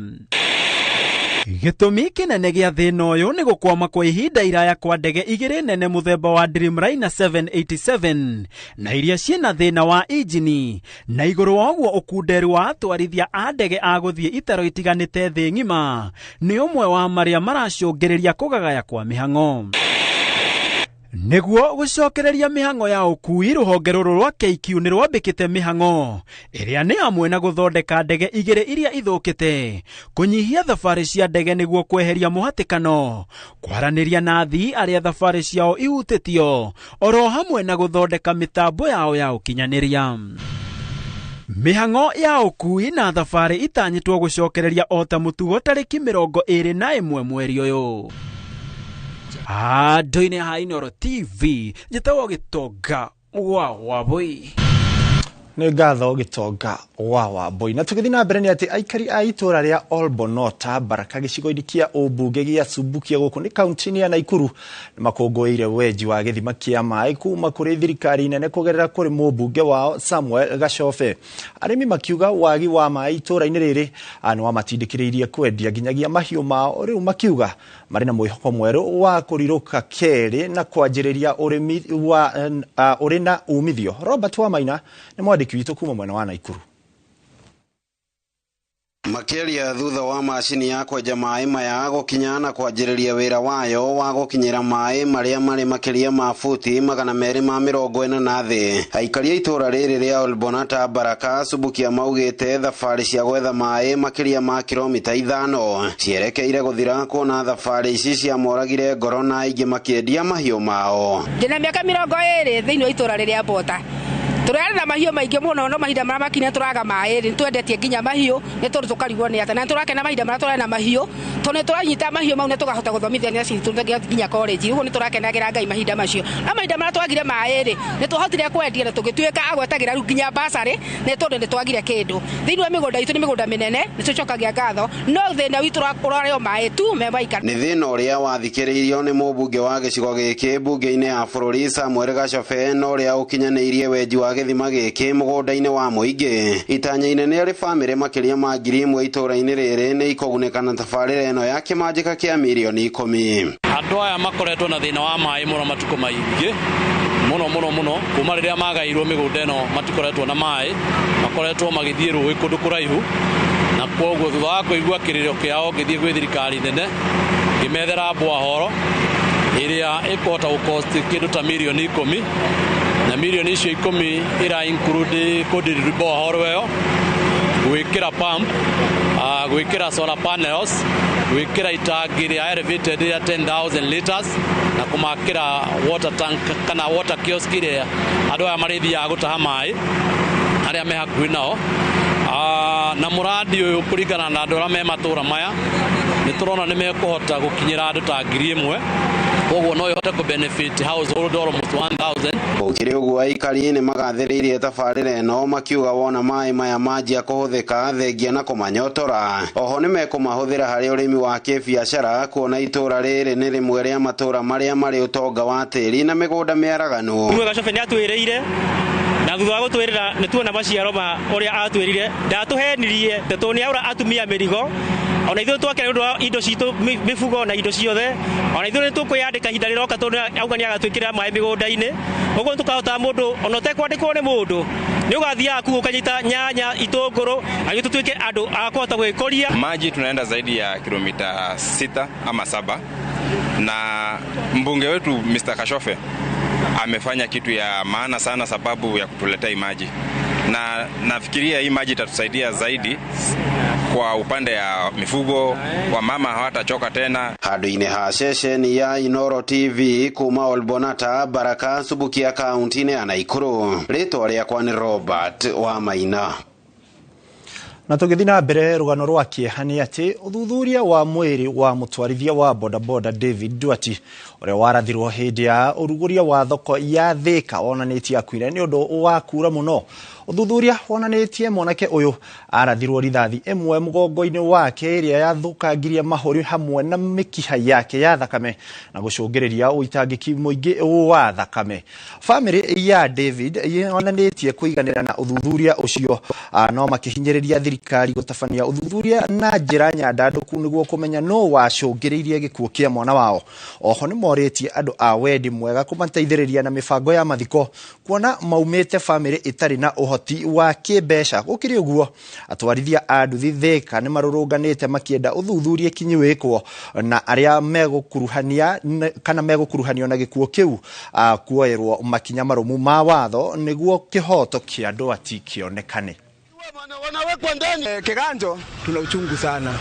Gĩtũmi kĩnene gĩa thĩna ũyũ nĩ gũkwama kwa ihinda iraya kwa ndege igĩrĩ nene mũthemba wa Dreamliner 787 na iria ciĩna thĩna wa injini, na igũrũ wa ũguo ũkunderu wa atwarithia a ndege a gũthiĩ itaro itiganĩte thĩ ng'ima nĩ ũmwe wa marĩa maracũngĩrĩria kũgagaya kwa mĩhang'o. Nĩguo gũcokereria mĩhang'o ya ũkui, rũhonge rũrũ rwa KQ nĩ rwambĩkĩte mĩhang'o ĩrĩa nĩ hamwe na gũthondeka ndege igĩrĩ iria ithũkĩte, kũnyihia thabarĩ cia ndege nĩguo kweheria mũhatĩkano, kwaranĩria na athii arĩa thabarĩ ciao ihutĩtio, oro hamwe na gũthondeka mĩtambo yao ya ũkinyanĩria. Mĩhang'o ya ũkui na thabarĩ itanyĩtwo gũcokereria o ta mũtugo tarĩki 21 mweri ũyũ. Ndoine ha Inooro TV njĩtagwo Gĩtonga wa Wambui. Nĩ ngatho Gĩtonga wa Wambui. Na tũgĩthiĩ na mbere nĩ atĩ aikari a itũra rĩa Olbonota Baraka gĩcigo-inĩ kĩa ũmbunge gĩa Subukia gũkũ nĩ kaunti-inĩ ya Naikuru nĩ makũngũĩire wenji wa gĩthima kĩa maĩ kuma kũrĩ thirikari nene kũgerera kũrĩ mũmbunge wao Samuel Gacobe. Arĩmi makiuga wagi wa maĩ itũra-inĩ rĩrĩ nĩ wamatindĩkĩrĩirie kwendia nginyagia mahiũ mao, rĩu makiuga marĩ na mwĩhoko mwerũ wa kũrirũka kerĩ na kwanjĩrĩria ũrĩmi wa ũrĩ na umithio. Robert Wamaina nĩ mwandĩki witũ kuma mwena wa Naikuru. Makeria thutha wa macini ya kwenja maĩ maya gũkinyana kwanjĩrĩria wĩra wayo wa gũkinyĩra maĩ marĩa marĩ makĩria ma futi 240 na thĩ. Aikari a itũra rĩrĩ rĩa Olbonata Baraka Subukia maugĩte thabarĩ cia gwetha maĩ makĩria ma kilomita 5 cierekeire gũthira kuona thabarĩ ici ciamoragire ngoro na aingĩ makĩendia mahiũ mao. Ndĩna mĩaka 20 thĩinĩ wa itũra rĩrĩa Bota. Turare na mahiũ maingĩ mũno no mahinda marĩa makinya turaga maĩ rĩ twendetie nginya mahiũ nĩ tondũ tukarigwo nĩ ata na turakena mahinda marĩa turare na mahiũ tondũ turanyita mahiũ mau nĩ tugahota gũthomithia ciana ciitũ nginya college ũguo nĩ turakenagĩra Ngai mahinda macio na mahinda marĩa twagire maĩ rĩ nĩ twahotire kwendia na tũgĩtuĩka agwetagĩra rĩu nginya basarĩ nĩ tondũ nĩ twagire kĩndũ thĩinĩ wa mĩgũnda itũ nĩ mĩgũnda mĩnene nĩ tũcokagia ngatho no thĩna witũ ũrarĩo maĩ tu mebaika. Nĩ thĩna ũrĩa wathikĩrĩirio nĩ mũmbunge wa gĩcigo gĩkĩ mbunge-inĩ ya bũrũri Samuel Gachobe no ũrĩa ũkinyanĩirie wenji wa gĩthima gĩkĩ mũgũnda-inĩ wa mũingĩ. Itanya inene rĩ bamĩrĩ makĩria ma 1,000 itũra-inĩ rĩrĩ nĩ ikũgunĩka na tabarĩra ĩno ya kĩmanjĩka kĩa mirioni 10. Andũ aya makoretwo na thĩna wa maĩ mũno matukũ maingĩ mũno kuma rĩrĩa magairwo mĩgũnda ĩno matikoretwo na maĩ, makoretwo magĩthiĩ rũĩ kũndũ kũraihu na kwoguo thutha wa kũigua kĩrĩro kĩao ngĩthiĩ gwĩ thirikari nene ngĩmethera mbwahoro ĩrĩa ĩkũhota gũkosti kĩndũ ta mirioni 10 na mirioni icio 10 ĩra include kũndiriri borehole ĩyo, gwĩkĩra pump, gwĩkĩra solar panels, gwĩkĩra itangi rĩa elevated ya 10,000 liters na kũmakĩra water tank kana water kiosk ĩrĩa andũ aya marĩthiaga gũtaha maĩ arĩa me hakuhĩ nao. Na mũradi ũyũ kũringana na andũ arĩa me matũra maya nĩ tũrona nĩ mekũhota gũkinyĩra andũ ta 1,000 koguo no ihote ku benefit household almost 1,000. Gũkĩrĩ ũguo aikari nĩ magathĩrĩirie tabarĩra ĩno makiuga wona maĩ maya manjia kũhũthĩka thengia na kũmanyotora. Oho nĩ mekũmahũthĩra harĩ ũrĩmi wa kĩbiacara kuona itũra rĩrĩ nĩ rĩmwe rĩa matũra marĩa marĩ ũtonga wa tĩri na mĩgũnda mĩaraganu. Gachobe nĩ atwĩrĩire na thutha wa gũtwĩrĩra nĩ tuona maciaro ma ũrĩa atwĩrire ndatũhenirie tondũ nĩ aura atumia mĩrigo ona ithuĩ twakĩra ũndũ wa indo citũ mifugo na indo ciothe ona ithuĩ nĩ tũkwĩyandĩka ihinda rĩroka tondũ auga nĩ agatwĩkĩra maĩ mĩgũnda-inĩ ũguo tũkahota mũndũ ona ũtekwandĩkwo nĩ mũndũ nĩ ũgathiaga kuo ũkanyita nyanya itũngũrũ na tutuĩke andũ a kũhota gwĩkũria. Maji tunaenda zaidi ya kilomita 6 ama 7 na mbunge wetu Mr. Gachobe amefanya kitu ya maana sana sababu ya kutuletea maji na nafikiria hii maji itatusaidia zaidi kwa upande ya mifugo, kwa mama hawatachoka tena. Handũ-inĩ ha ceceni ya Inooro TV kuma Olbonata Baraka Subukia kaunti-inĩ ya Naikuru, rĩtwa rĩakwa nĩ Robert wa Maina. Na tũgĩthiĩ na mbere rũgano rwa kĩeha nĩ atĩ ũthuthuria wa mwĩrĩ wa mũtwarithia wa bodaboda David Duati ũrĩa warathirwo hĩndĩ ya ũrugũria wa thoko ya Thĩka wonanĩtie akuire nĩ ũndũ wa kuura mũno. Ũthuthuria wonanĩtie mwanake ũyũ arathirwo rithathi ĩmwe mũgongo-inĩ wake ĩrĩa yathũkangirie mahũri hamwe na mĩkiha yake ya thakame na gũcũngĩrĩria ũitangĩki mũingĩ wa thakame. Famĩlĩ ya David yonanĩtie kũiganĩra na ũthuthuria ũcio no makĩhinyĩrĩria thirikari gũtabania ũthuthuria na njĩra nyandandũku nĩguo kũmenya no wacũngĩrĩirie gĩkuũ kĩa mwana wao. Oho nĩ morĩtie andũ a wendi mwega kũmateithĩrĩria na mĩbango ya mathiko kuona maumĩte famĩlĩ ĩtarĩ na ũhoti wa kĩmbeca. Gũkĩrĩ ũguo atwarithia a nduthi Thĩka nĩ marũrũnganĩte makĩenda ũthuthuria kinyi wĩkwo na arĩa megũkuruhania kana megũkuruhanio na gĩkuũ kĩu kuoerwo makinya marũmu ma watho nĩguo kĩhoto kĩa Duati kĩonekane. Wanawekwa ndani kiganjo. Tuna uchungu sana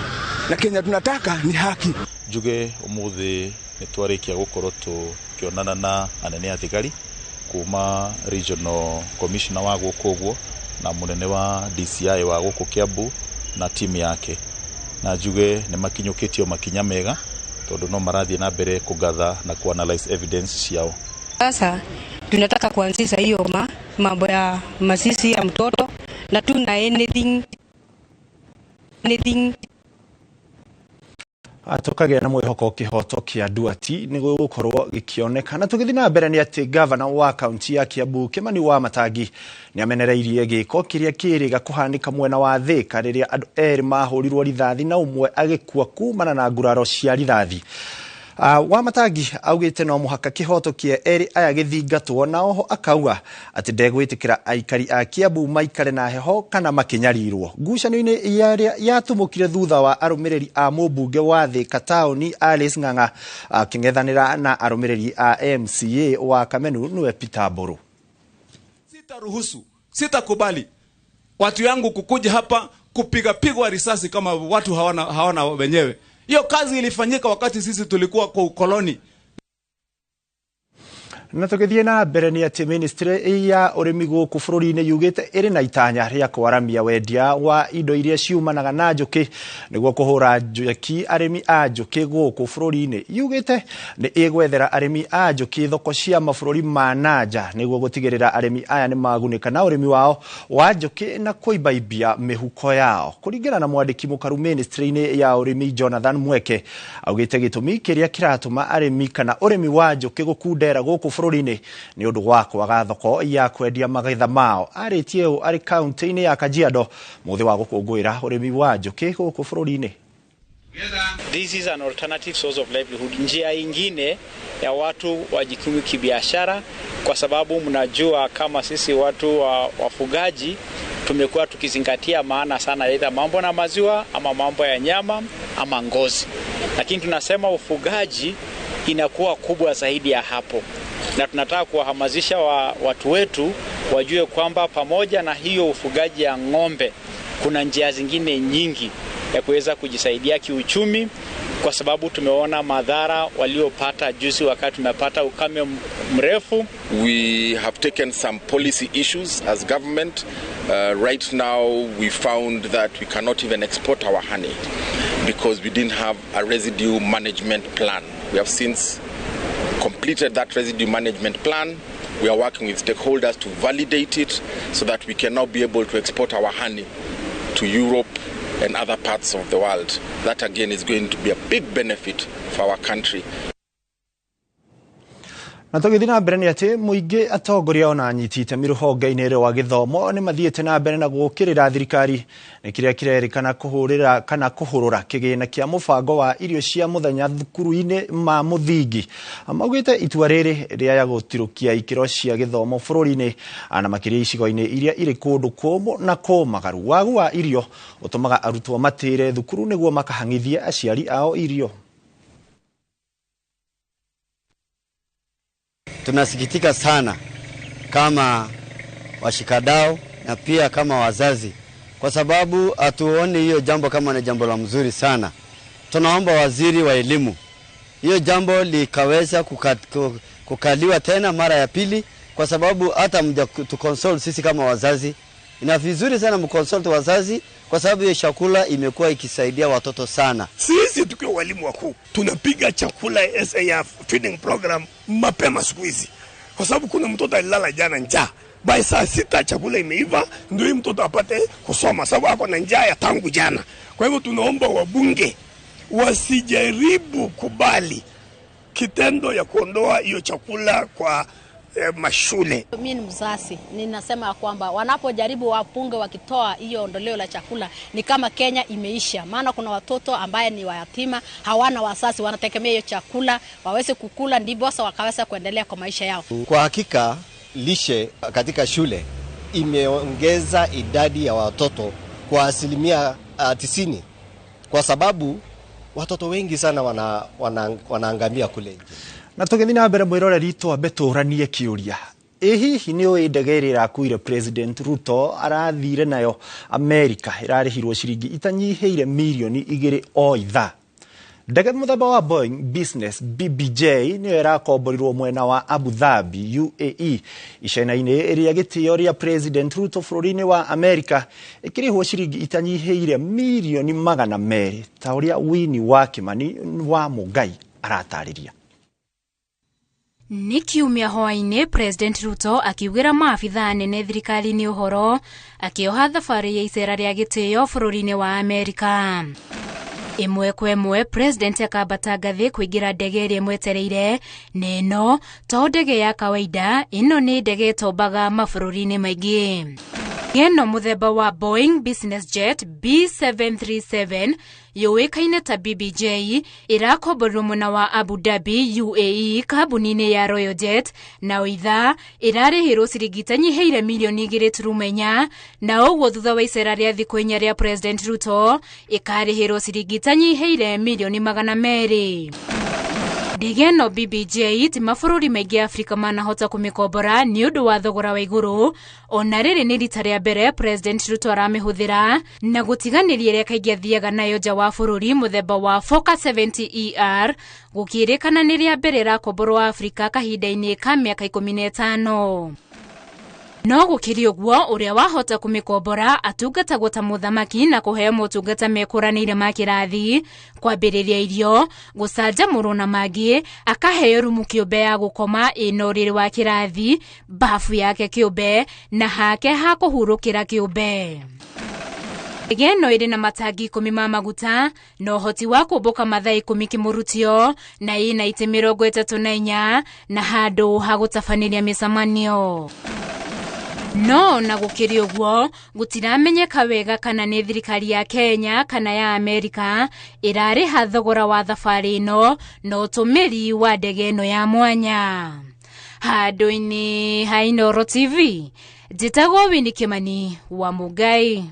na Kenya tunataka ni haki. Njuge umuthi nĩ twarĩkia gũkorwo tũkĩonana na anene a thigari kuma regional commissioner wa gũkũ ũguo na mũnene wa DCI wa gũkũ Kiambu na timu yake, na njuge nĩ makinyũkĩtio makinya mega tondũ no marathiĩ na mbere kũgatha na kuanalyze evidence ciao. Sasa tunataka kuanzisha hiyo mambo ya mazishi ya mtoto na tuna anything atukagĩa na mwĩhoko kĩhoto kĩa Duati nĩguo gũkorwo gĩkĩoneka. Na tũgĩthiĩ na mbere nĩ atĩ gavana wa kaunti ya Kiambu Kimani Wamatangi nĩ amenereirie gĩko kĩrĩa kĩrĩga kũhanĩka mwena wa Thĩka rĩrĩa andũ erĩ mahũrirwo rithathi na ũmwe agĩkua kumana na nguraro cia rithathi. Wamatangi augite no muhaka kihoto kie eri aya githingatwo na oho akauga ati ndegwitikira aikari a Kiambu maikare na heho kana makinyarirwo. Ngucanio-ini yatumukire thutha wa arumiriri a mubunge wa Thika Tauni Alice Ng'ang'a aking'ethanira na arumiriri a MCA wa Kamenu niwe Peter Mburu. Sitaruhusu, sitakubali watu yangu kukuja hapa kupigwa risasi kama watu hawana wenyewe. Hiyo kazi ilifanyika wakati sisi tulikuwa kwa ukoloni. Na tugithie na mbere ni ati ministry ya urimi guku bururi-ini yugite iri na itanya ria kwaramia wendia wa indo iria ciumanaga na njuki niguo kuhura njuki arimi a njuki guku bururi-ini. Yugite ni igwethera arimi a njuki thoko cia mabururi ma nanja niguo gutigirira arimi aya ni magunika na urimi wao wa njuki na kuibaibia mihuko yao. Kuringana na mwandiki mukaru ministry-ini ya urimi Jonathan Mweke augite gitumi kiria kiratuma arimi kana urimi wa njuki gukundera guku bururi-ini ni undu wa kwaga thoko ya kwendia magetha mao. Aritie ari kaunti-ini ya Kajiado muthi wa gukungwira urimi wa njuki guku bururi-ini. This is an alternative source of livelihood, njia ingine ya watu wajikimu kibiashara, kwa sababu mnajua kama sisi watu wafugaji tumekuwa tukizingatia maana sana aidha mambo na maziwa ama mambo ya nyama ama ngozi, lakini tunasema ufugaji inakuwa kubwa zaidi ya hapo, na tunataka kuwahamasisha watu wetu wajue kwamba pamoja na hiyo ufugaji ya ng'ombe kuna njia zingine nyingi ya kuweza kujisaidia kiuchumi, kwa sababu tumeona madhara waliopata juzi wakati tumepata ukame mrefu. We have taken some policy issues as government. Right now we found that we cannot even export our honey because we didn't have a residue management plan. We have since completed that residue management plan. We are working with stakeholders to validate it so that we can now be able to export our honey to Europe and other parts of the world. That again is going to be a big benefit for our country. Na tugithii na mbere ni ati muingi atongoria ona anyitite miruhonge-ini rwa githomo ni mathiete na mbere na gukirira thirikari ni kiria kirerikana kuhurira kana kuhurura kigina kia mubango wa irio cia muthenya thukuru-ini ma muthingi. Amaugite itua riri ria gutirukia ikiro cia githomo bururi-ini ana makiria icigo-ini iria iri kundu kumu na kumagaru. Wagu wa irio utumaga arutwo matire thukuru niguo makahangithie aciari ao irio. Tunasikitika sana kama washikadau na pia kama wazazi, kwa sababu hatuoni hiyo jambo kama ni jambo la mzuri sana. Tunaomba waziri wa elimu hiyo jambo likaweza kukaliwa tena mara ya pili, kwa sababu hata mja tukonsult sisi kama wazazi. Ina vizuri sana mkonsult wazazi, kwa sababu hiyo chakula imekuwa ikisaidia watoto sana. Sisi tukiwa walimu wakuu tunapiga chakula ya SAF feeding program mapema siku hizi, kwa sababu kuna mtoto alilala jana njaa, by saa 6 chakula imeiva ndio mtoto apate kusoma, sababu ako na njaa ya tangu jana. Kwa hivyo tunaomba wabunge wasijaribu kubali kitendo ya kuondoa hiyo chakula kwa mashule. Mimi ni mzazi, ninasema kwamba wanapojaribu wapunge wakitoa hiyo ondoleo la chakula ni kama Kenya imeisha, maana kuna watoto ambaye ni wayatima, hawana wazazi, wanategemea hiyo chakula waweze kukula ndipo sasa wakaweza kuendelea kwa maisha yao. Kwa hakika lishe katika shule imeongeza idadi ya watoto kwa 90%, kwa sababu watoto wengi sana wanaangamia kule nje. Na tugithii na mbere mwiroreri twambe turanie kiuria. Hihi ni ui ndege iri irakuire President Ruto arathire nayo America irarihirwo ciringi itanyiheire milioni 2 o ithaa. Ndege muthemba wa Boeing Business BBJ niyo irakomborirwo mwena wa Abu Dhabi UAE icena-ini iria gitio ria President Ruto bururi-ini wa America ikirihwo ciringi itanyiheire milioni 200 ta uria Winnie wa Kimani wa Mugai aratariria. Ni kiumia hwaini President Ruto akiugira maafitha nene thirikari-ini uhoro akioha thabari ya icera ria gitio bururi-ini wa America. Imwe kwa imwe President akabata ngathi kuingira ndege iri mwetereire neno to ndege ya kawaida, ino ni ndege tombaga mabururi-ini maingi. Geno muthemba wa Boeing Business Jet B737 yowekaine ta BBJ irakomborwo mwena wa Abu Dhabi UAE kambuni-inĩ ya Royal Jet na oitha irarĩhĩrwo ciringi itanyiheire milioni 2.4 na ũguo thutha wa icera rĩa thikũ 4 rĩa President Ruto ikarĩhĩrwo ciringi itanyiheire milioni 200. Digeno BBJ ti mabũrũri maingĩ Afrika manahota kũmĩkombora ni ũndũ wa thogora wa igũrũ, ona rĩrĩ nĩ rita rĩa mbere President Ruto aramĩhũthĩra na gũtiganĩria ĩrĩa kaingĩ athiaga nayo nja wa bũrũri mũthemba wa Fokker 70ER gũkĩrĩkana nĩ rĩa mbere ĩrakomborwo Afrika kahinda-inĩ ka mĩaka 15. No gũkĩrĩ ũguo ũrĩa wahota kũmĩkombora atungatagwo ta mũthamaki na kũheo motungata mekũranĩire ma kĩrathi, kwambĩrĩria irio, gũcanjamũrwo na mangĩ, akaheo rumu kĩũmbe ya gũkoma ĩna ũrĩrĩ wa kĩrathi, bafu yake kĩũmbe na hake ha kũhurũkĩra kĩũmbe. Geno ĩrĩ na matangi 10 ma maguta na ũhoti wa kũmbũka mathaa 10 kĩmũrutio na ĩna itĩ 34 na handũ ha gũtabanĩria mĩcemanio. No na gũkĩrĩ ũguo gũtiramenyeka wega kana nĩ thirikari ya Kenya kana ya Amerika ĩrarĩha thogora wa thabarĩ ĩno na ũtũmĩri wa ndege ĩno ya mwanya. Handũ-inĩ ha Inooro TV, njĩtagwo Winnie Kimani wa Mugai.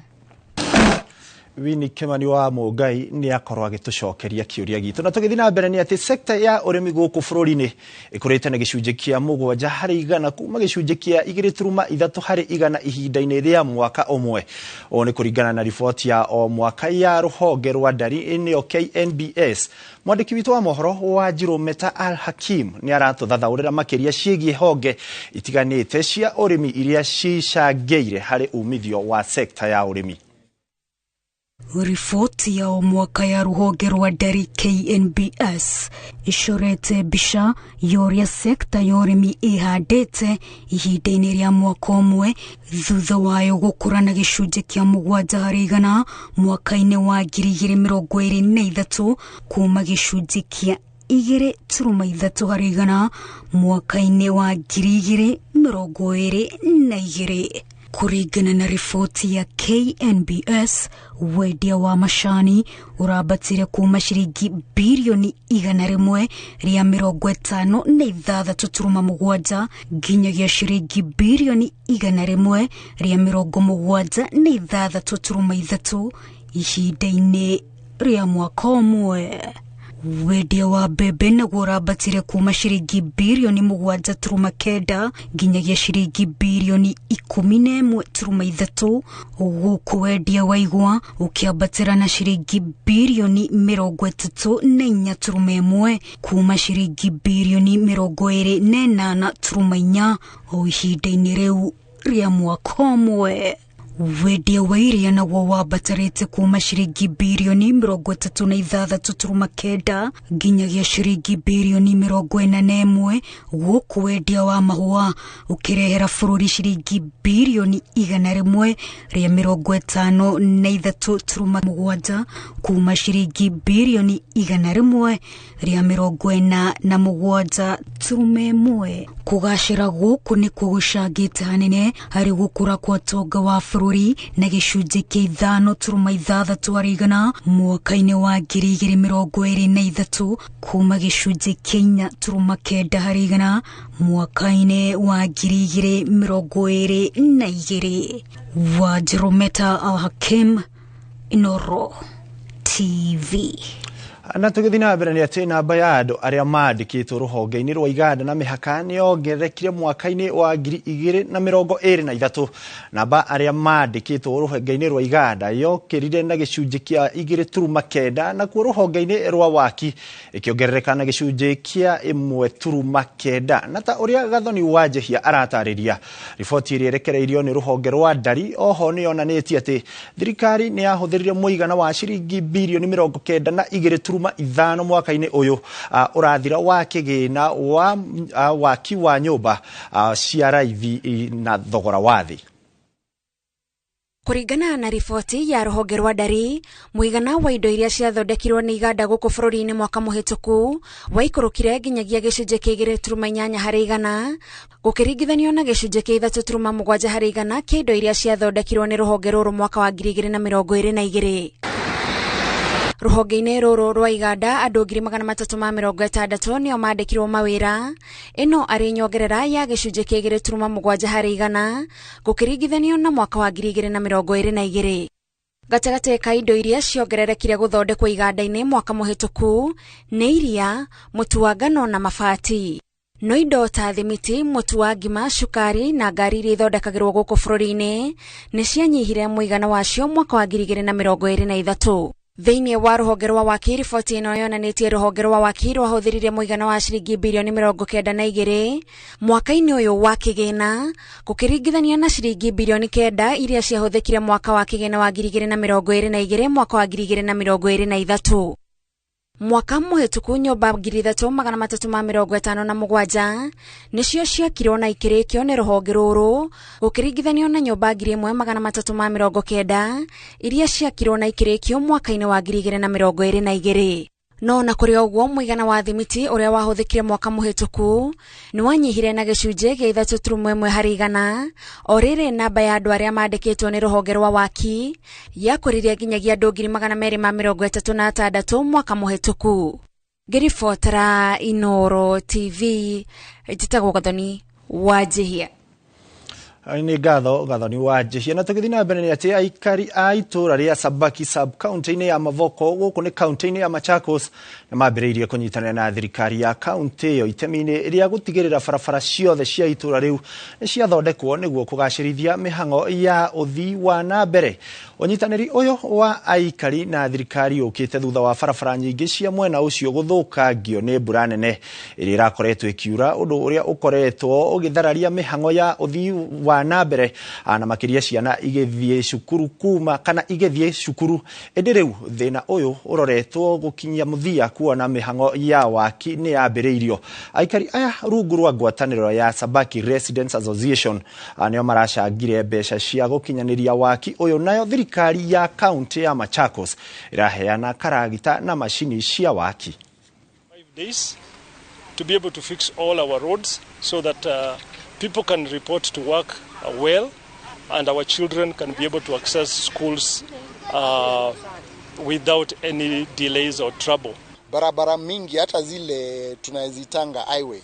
Winnie Kimani wa Mugai ni akorwo agĩtũcokeria kĩũria gitu na tũgĩthiĩ na mbere nĩ atĩ sekta ya ũrĩmi gũkũ bũrũri-inĩ ĩkũrĩte na gĩcunjĩ kĩa 7% kuma gĩcunjĩ kĩa 2.3% ihinda-inĩ rĩa mwaka ũmwe. O nĩ kũringana na riboti ya o mwaka ya rũhonge rwa ndari nĩyo KNBS. Mwandĩki witũ wa mohoro wa Njirũ Meta Al Hakim nĩ aratũthathaũrĩra makĩria ciĩgiĩ honge itiganĩte cia ũrĩmi iria cicangĩire harĩ umithio wa sekta ya ũrĩmi. Ripoti ya mwaka ya rũhonge rwa ndari KNBS ĩcorete mbica yoria sekta ya ũrĩmi ĩhandĩte ihinda-inĩ rĩa mwaka ũmwe thutha wayo gũkũra na gĩcunjĩ kĩa 7% mwaka-inĩ wa 2023 kuma gĩcunjĩ kĩa 2.3% mwaka-inĩ wa 2022. Kuringana na ripoti ya KNBS, wendia wa macani ũrambatire kuma ciringi bilioni 156.7 nginyagia ciringi bilioni 176.3 ihinda-inĩ rĩa mwaka ũmwe. Wendia wa mbembe naguo ũrambatire kuma ciringi bilioni 7.9 nginyagia ciringi bilioni 11.3, gũkũ wendia wa igwa ũkĩambatĩra na ciringi bilioni 34.1 kuma ciringi bilioni 28.4 o ihinda-inĩ rĩu rĩa mwaka ũmwe. Wendia wa iria naguo wambatarĩte kuma ciringi bilioni 36.9 nginyagia ciringi bilioni 41, gũkũ wendia wa mahũa ũkĩrehera bũrũri ciringi bilioni 153.7 kuma ciringi bilioni 147.1. Kũgacĩra gũkũ nĩkuo gũcangĩte hanene harĩ gũkũra kwa ũtonga wa bũrũri na gĩcunjĩ kĩa 5.6% mwaka-inĩ wa 2023 kuma gĩcunjĩ kĩa 4.9% mwaka-inĩ wa 2022. Wanjirũ Meta Al Hakim, Inooro TV. Na tũgĩthiĩ na mbere nĩ atĩ namba ya andũ arĩa mandĩkĩtwo rũhonge-inĩ rwa iganda na mĩhaka nĩyongererekire mwaka-inĩ wa 2023. Namba arĩa mandĩkĩtwo rũhonge-inĩ rwa iganda yokĩrire na gĩcunjĩ kĩa 2.9, nakuo rũhonge-inĩ rwa waki ĩkĩongerereka na gĩcunjĩ kĩa 1.9. Na ta ũrĩa Gathoni Wanjihia aratarĩria, riboti ĩrĩa ĩrekereirio nĩ rũhonge rwa ndari oho nĩyonanĩtie atĩ thirikari nĩ yahũthĩrire mũigana wa ciringi bilioni 92.5 mwaka-inĩ ũyũ ũrathira wa kĩgĩna wa waki wa nyũmba cia raithi na thogora wa thĩ. Kuringana na riboti ya ruhonge rwa ndari, muigana wa indo iria ciathondekirwo ni iganda guku bururi-ini mwaka muhituku waikurukire nginyagia gicunjĩ kĩa 2.8 harĩ igana gukiringithanio na gicunjĩ kĩa 3.7 harĩ igana kĩa indo iria ciathondekirwo ni ruhonge ruru mwaka wa 2022. Ruhonge-inĩ ruru rwa iganda andu 360 nio mandĩkirwo mawĩra, ĩno arĩ nyongerera ya gĩcunjĩ kĩa 2.7 harĩ igana gũkĩringithanio na mwaka wa 2022. Gatagatĩ ka indo iria ciongererekire gũthondekwo iganda-inĩ mwaka mũhĩtũku nĩ iria, mũtu wa ngano na mabati. No indo ta thimiti, mũtu wa ngima, cukari na ngari iria ithondekagĩrwo gũkũ bũrũri-inĩ nĩ cianyihire mũigana wacio mwaka wa 2023. Thĩinĩ wa rũhonge rwa waki, riboti ĩno yonanĩtie rũhonge rwa waki rwahũthĩrire mũigana wa ciringi bilioni 92 mwaka-inĩ ũyũ wa kĩgĩna gũkĩringithania na ciringi bilioni 9 iria ciahũthĩkire mwaka wa kĩgĩna wa 2022 mwaka wa 2023. Mwaka mũhĩtũku nyũmba 3,357 nĩcio ciakirwo na ikĩrĩkio nĩ rũhonge rũrũ gũkĩringithanio na nyũmba 1,390 iria ciakirwo na ikĩrĩkio mwaka-inĩ wa 2022. No na kũrĩ ũguo mũigana wa thimiti ũrĩa wahũthĩkire mwaka mũhĩtũku nĩ wanyihire na gĩcunjĩ gĩa 3.1 harĩ igana, o rĩrĩ namba ya andũ arĩa mandĩkĩtwo nĩ rũhonge rwa waki yakũririe nginyagia andũ 236 mwaka mũhĩtũku. Ngĩribotera Inooro TV, njĩtagwo Gathoni Wanjihia. Ni gathoni wa Njihia. Na tũgĩthiĩ na mbere nĩ atĩ aikari a itũra rĩa Sabaki sub-county-inĩ ya Mavoko gũkũ nĩ county-inĩ ya Machakos nĩ mambĩrĩirie kũnyitanĩra na thirikari ya county ĩyo itemi-inĩ rĩa gũtigĩrĩra barabara ciothe cia itũra rĩu nĩ ciathondekwo nĩguo kũgacĩrithia mĩhang'o ya ũthii wa na mbere. Ũnyitanĩri ũyũ wa aikari na thirikari ũkĩte thutha wa barabara nyingĩ cia mwena ũcio gũthũkangio nĩ mbura nene ĩrĩa ĩrakoretwo ĩkiura, ũndũ ũrĩa ũkoretwo ũgĩthararia mĩhang'o ya ũthii wa na mbere na makĩria ciana igĩthiĩ cukuru igĩthiĩ cukuru. Ĩndĩ rĩu thĩna ũyũ ũroretwo gũkinyia mũthia kuona mĩhang'o ya waki nĩ yambĩrĩirio. Aikari aya rungu rwa ngwatanĩro ya Sabaki Residents Association nĩo maracangire mbeca cia gũkinyanĩria waki ũyũ, nayo thirikari ya county ya Machakos ĩraheana karagita na mashini cia waki. 5 days to be able to fix all our roads so that people can report to work well and our children can be able to access schools without any delays or trouble. Barabara mingi hata zile tunazitanga highway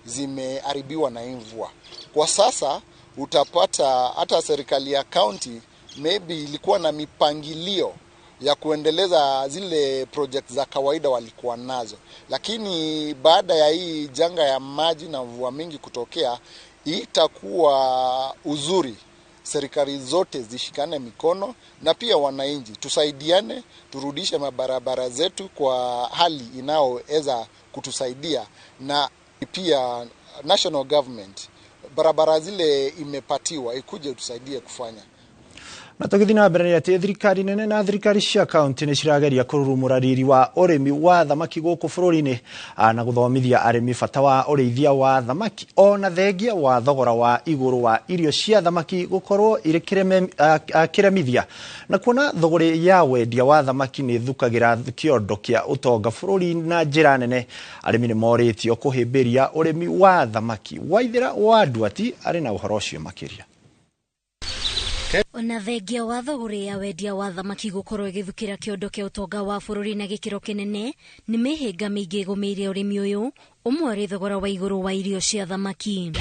zimeharibiwa na mvua. Kwa sasa utapata hata serikali ya county maybe ilikuwa na mipangilio ya kuendeleza zile project za kawaida walikuwa nazo, lakini baada ya hii janga ya maji na mvua mingi kutokea, itakuwa uzuri serikali zote zishikane mikono na pia wananchi tusaidiane, turudishe mabarabara zetu kwa hali inaoweza kutusaidia, na pia national government barabara zile imepatiwa ikuje tusaidie kufanya. Na tũgĩthiĩ na mbere nĩ atĩ thirikari nene na thirikari cia county nĩ cirageria kũrurumũra riri wa ũrĩmi wa thamaki gũkũ bũrũri-inĩ na gũthomithia arĩmi bata wa ũrĩithia wa thamaki, ona thengia wa thogora wa igũrũ wa irio cia thamaki gũkorwo irĩ kĩremithia, na kuona thogora ya wendia wa thamaki nĩ thukagĩra kĩondo kĩa ũtonga bũrũri na njĩra nene, arĩmi nĩ morĩtio kũhĩmbĩria ũrĩmi wa thamaki. Waithĩra wa Nduati arĩ na ũhoro ũcio makĩria. Ona thengia wa thogora ya wendia wa thamaki gũkorwo ĩgĩthukĩra kĩondo kĩa ũtonga wa bũrũri na gĩkĩro kĩnene, nĩ mĩhĩnga mĩingĩ ĩgũmĩire ũrĩmi ũyũ, ũmwe ũrĩ thogora wa igũrũ wa irio cia thamaki.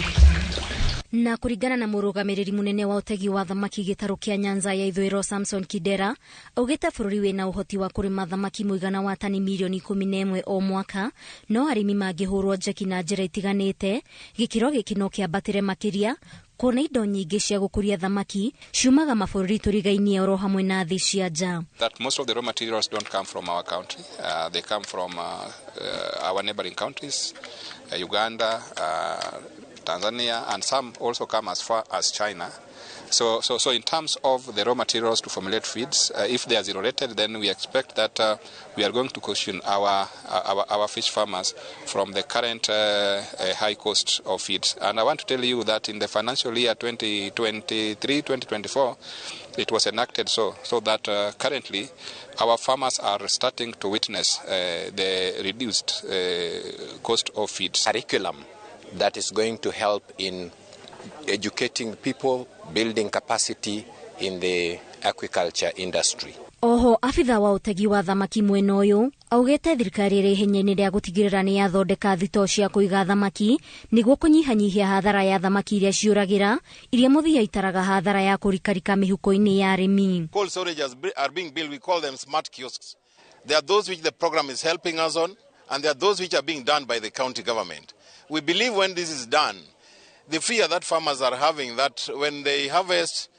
Na kũringana na mũrũgamĩrĩri mũnene wa ũtegi wa thamaki gĩtarũ kĩa Nyanza ya ithũĩro Samson Kidera, augĩte bũrũri wĩna ũhoti wa kũrĩma thamaki mũigana wa tani milioni 11 o mwaka, no arĩmi mangĩhũrwo njeki na njĩra itiganĩte, gĩkĩro gĩkĩ no kĩambatĩre makĩria, kuona indo nyingĩ cia gũkũria thamaki ciumaga mabũrũri tũrigainie oro hamwe na thĩ cia nja. That most of the raw materials don't come from our country. They come from our neighboring countries, Uganda, Tanzania, and some also come as far as China. So in terms of the raw materials to formulate feeds, if they are zero rated, then we expect that we are going to caution our fish farmers from the current high cost of feeds. And I want to tell you that in the financial year 2023-2024, it was enacted so that currently our farmers are starting to witness the reduced cost of feeds. Curriculum that is going to help in educating people, building capacity in the aquaculture industry. Oho afitha wa utegi wa thamaki mwena uyu augete thirikari ri hinya-ini ria gutigirira ni yathondeka thito cia kuiga thamaki niguo kunyihanyihia hathara ya thamaki iria ciuragira iria muthia itaraga hathara ya kurikarika mihuko-ini ya arimi. Cold storages are being built, we call them smart kiosks. There are those which the program is helping us on, and there are those which are being done by the county government. We believe when this is done, the fear that farmers are having that when they harvest,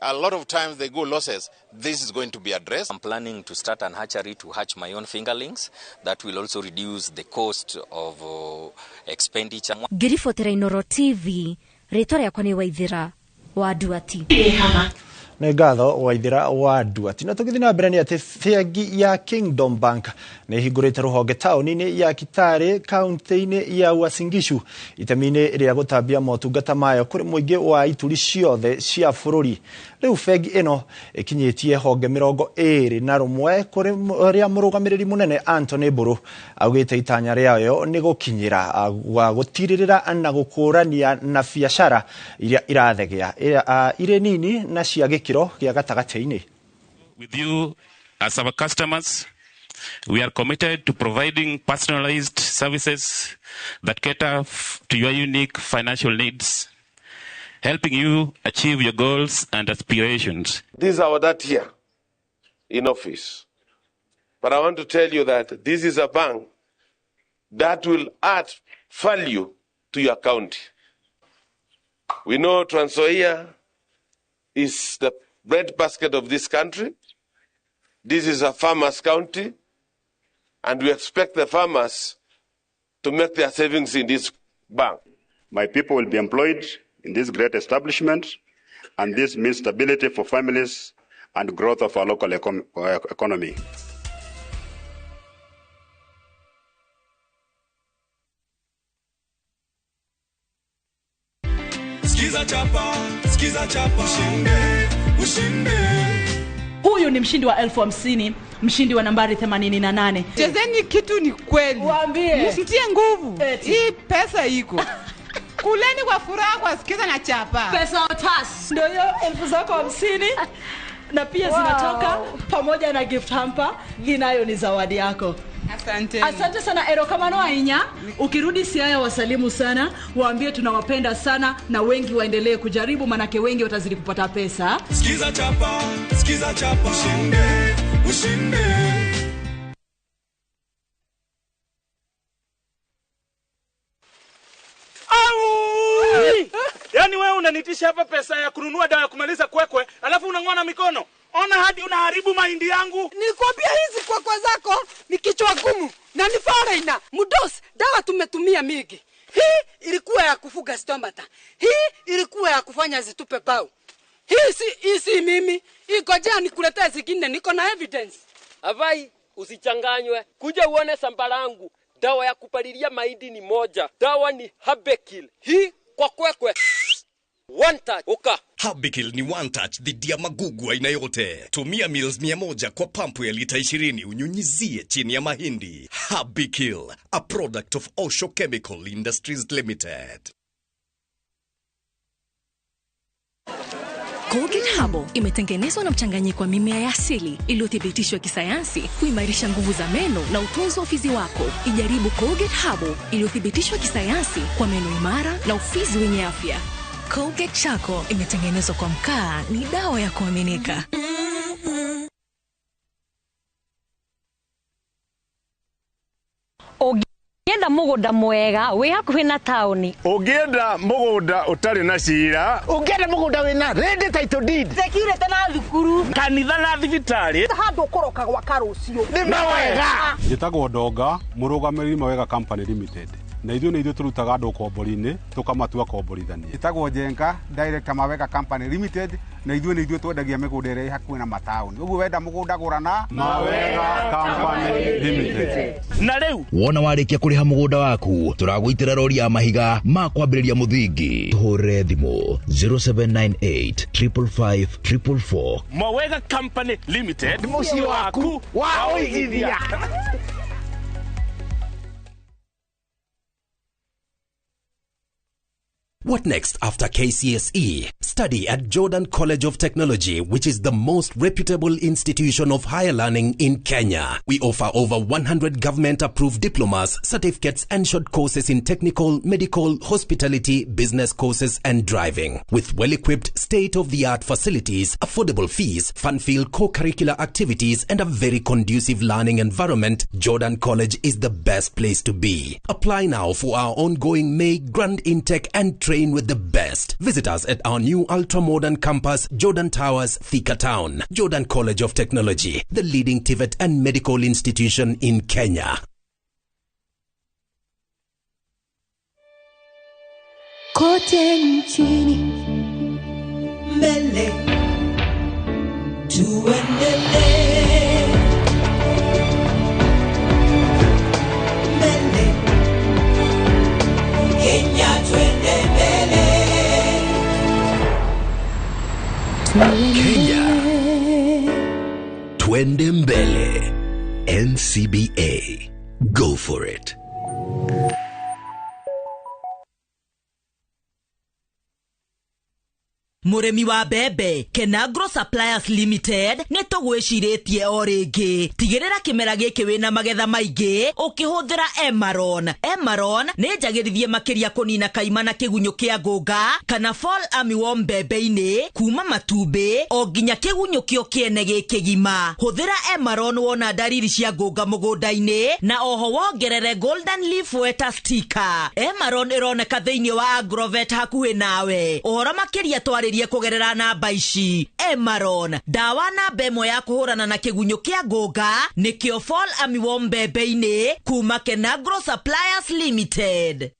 a lot of times they go losses, this is going to be addressed. I'm planning to start an hatchery to hatch my own fingerlings. That will also reduce the cost of expenditure. Ngiribotera Inooro TV, ritwa riakwa ni Waithira wa Nduati. Nĩ ngatho Waithira wa Nduati. Na tũgĩthiĩ na mbere nĩ atĩ bengi ya Kingdom Bank nĩ hingũrĩte rũhonge taũni-inĩ ya Kitale kaunti-inĩ ya Uasin Gishu itemi-inĩ rĩa gũtambia motungata mayo kũrĩ mũingĩ wa ituri ciothe cia bũrũri. Rĩu bengi ĩno ĩkinyĩtie honge 21 kũrĩa mũrũgamĩrĩri mũnene Anthony Mburu augĩte itanya rĩayo nĩ gũkinyĩra gũtirĩrĩra na gũkũrania na biacara iria irathegea irĩ nini na cia gĩkĩro gĩa gatagatĩ-inĩ. With you as our customers, we are committed to providing personalized services that cater to your unique financial needs, helping you achieve your goals and aspirations. This is our dad here in office. But I want to tell you that this is a bank that will add value to your county. We know Trans Nzoia is the breadbasket of this country. This is a farmers' county, and we expect the farmers to make their savings in this bank. My people will be employed in this great establishment, and this means stability for families and growth of our local economy. Skiza chapa, ushinde. Huyu ni mshindi wa 50,000, mshindi wa nambari 88. Chezeni kitu ni kweli. Waambie. Msitie nguvu. Hii pesa iko. Kuleni kwa furaha kwa Skiza na chapa. Pesa otas. Ndio hiyo 50,000 na pia zinatoka pamoja na gift hamper. Hii nayo ni zawadi yako. Asante sana Erokamano Ainya. Ukirudi Siaya wasalimu sana, waambie tunawapenda sana na wengi waendelee kujaribu manake wengi watazidi kupata pesa. Skiza chapa, ushinde. Yaani wewe unanitisha hapa pesa ya kununua dawa ya kumaliza kwekwe, alafu unang'ona mikono. Ona hadi unaharibu mahindi yangu. Nilikwambia hizi kwekwe zako ni kichwa gumu na ni foreigner. Mudosi, dawa tumetumia mingi. Hii ilikuwa ya kufuga stomata. Hii ilikuwa ya kufanya zitupe pau. Hii si mimi. Iko jani kuletea zingine, niko na evidence. Avai, usichanganywe. Kuja uone samba langu. Dawa ya kupalilia mahindi ni moja. Dawa ni Habekill. Hii kwa kwekwe. One touch. Oka. Habekill ni one touch dhidi ya magugu aina yote. Tumia mils 100 kwa pampu ya lita 20 unyunyizie chini ya mahindi. Habekill, a product of Osho Chemical Industries Limited. Colgate Herbal imetengenezwa na mchanganyiko wa mimea ya asili iliyothibitishwa kisayansi kuimarisha nguvu za meno na utunzo wa ufizi wako. Ijaribu Colgate Herbal iliyothibitishwa kisayansi kwa meno imara na ufizi wenye afya. Colgate Charcoal imetengenezwa kwa mkaa, ni dawa ya kuaminika. Ugenda mugunda mwega wi hakuhi na tauni. Ugenda mugunda utari na cira. Ugenda mugunda wina ready title deed. Sekire tena thukuru. Kanitha na thibitari. Handu koroka gwa karucio. Ni mawega. Njitagwo Ndonga, murugamĩrĩri Mawega Company Limited. Na ithuĩ tũrutaga andũ kombori-inĩ tũkamatua komborithania. Njitagwo Njenga, Director Mawega Company Limited. Na ithuĩ twendagia mĩgũnda ĩrĩa hakuhĩ na mataũni. Ũguo wenda mũgũnda gũra na Mawega Company Limited. Na rĩu wona warĩkia kũrĩha mũgũnda waku tũragũitĩra rori ya mahiga ma kwambĩrĩria mũthingi. Tũhũrĩre thimũ 0798 555 444. Mwawega Company Limited, mũciĩ waku wa ũigithia. What next after KCSE? Study at Jordan College of Technology, which is the most reputable institution of higher learning in Kenya. We offer over 100 government-approved diplomas, certificates, and short courses in technical, medical, hospitality, business courses, and driving. With well-equipped, state-of-the-art facilities, affordable fees, fun-filled co-curricular activities, and a very conducive learning environment, Jordan College is the best place to be. Apply now for our ongoing May Grand Intake and train with the best. Visit us at our new ultra-modern campus, Jordan Towers, Thika Town. Jordan College of Technology, the leading TVET and medical institution in Kenya. Kote nchini mbele tuendelee, mbele Kenya twende mbele, Kenya twende mbele. NCBA, go for it. Muremi wa bebe Kenagro Suppliers Limited nitugwiciretie o ringi tigirira kimera giki wina magetha maingi ukihuthira Emaron. Emaron ni njagirithie makiria kunina kaima na kigunyo kia ngũnga kana fall armyworm mbembe-ini kuma matumbi o nginya kigunyo kio kiene gikigima. Huthira Emaron wona dariri cia ngũnga mugunda-ini na oho wongerere golden leaf weta sticker. Emaron ironeka thiini wa Agrovet hakuhi nawe. Uhoro makiria twari kugerera namba ici. Emaron, dawa namba ĩmwe ya kuhurana na kigunyo kia ngũnga nikio fall armyworm mbembe-ini kuma Kenagro Suppliers Limited.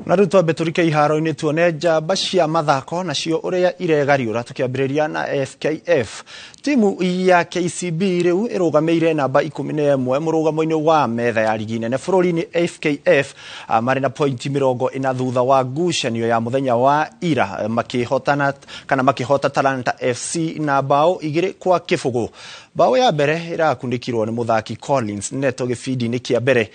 Na rĩu twambe tũrike iharo-inĩ tuone njamba cia mathako nacio ũrĩa iregariũra tũkĩambĩrĩria na FKF. Timu ya KCB rĩu ĩrũgamĩire namba 11 mũrũgamo-inĩ wa metha ya ligi nene bũrũri-inĩ. FKF marĩ na pointi 40 thutha wa ngucanio ya mũthenya wa ira makĩhota Talanta FC na bao 2-0. Bao ya mbere ĩrakundĩkirwo nĩ mũthaki Collins Neto gĩbindi-inĩ kĩa mbere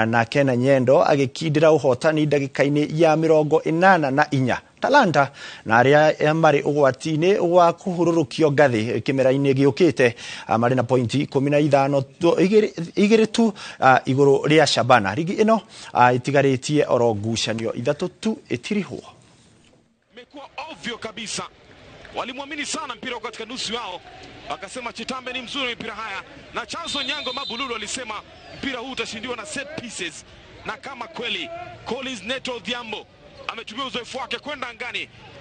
na Kena Nyendo agĩkindĩra ũhotani ndagĩka-inĩ ya 84. Talanta na arĩa marĩ ũgwati-inĩ wa kũhurũrũkio ngathĩ kĩmera-inĩ gĩũkĩte marĩ na pointi 15 igĩrĩ tu igũrũ rĩa Shabana. Ligi ĩno itigarĩtie oro ngucanio 3 tu itirihwo. Imekuwa ovyo kabisa. Walimwamini sana mpira katika nusu yao. Akasema Chitambe ni mzuri mpira haya, na Chanzo Nyango Mabululu alisema mpira huu utashindiwa na set pieces, na kama kweli Collins Neto Odhiambo ametumia uzoefu wake kwenda angani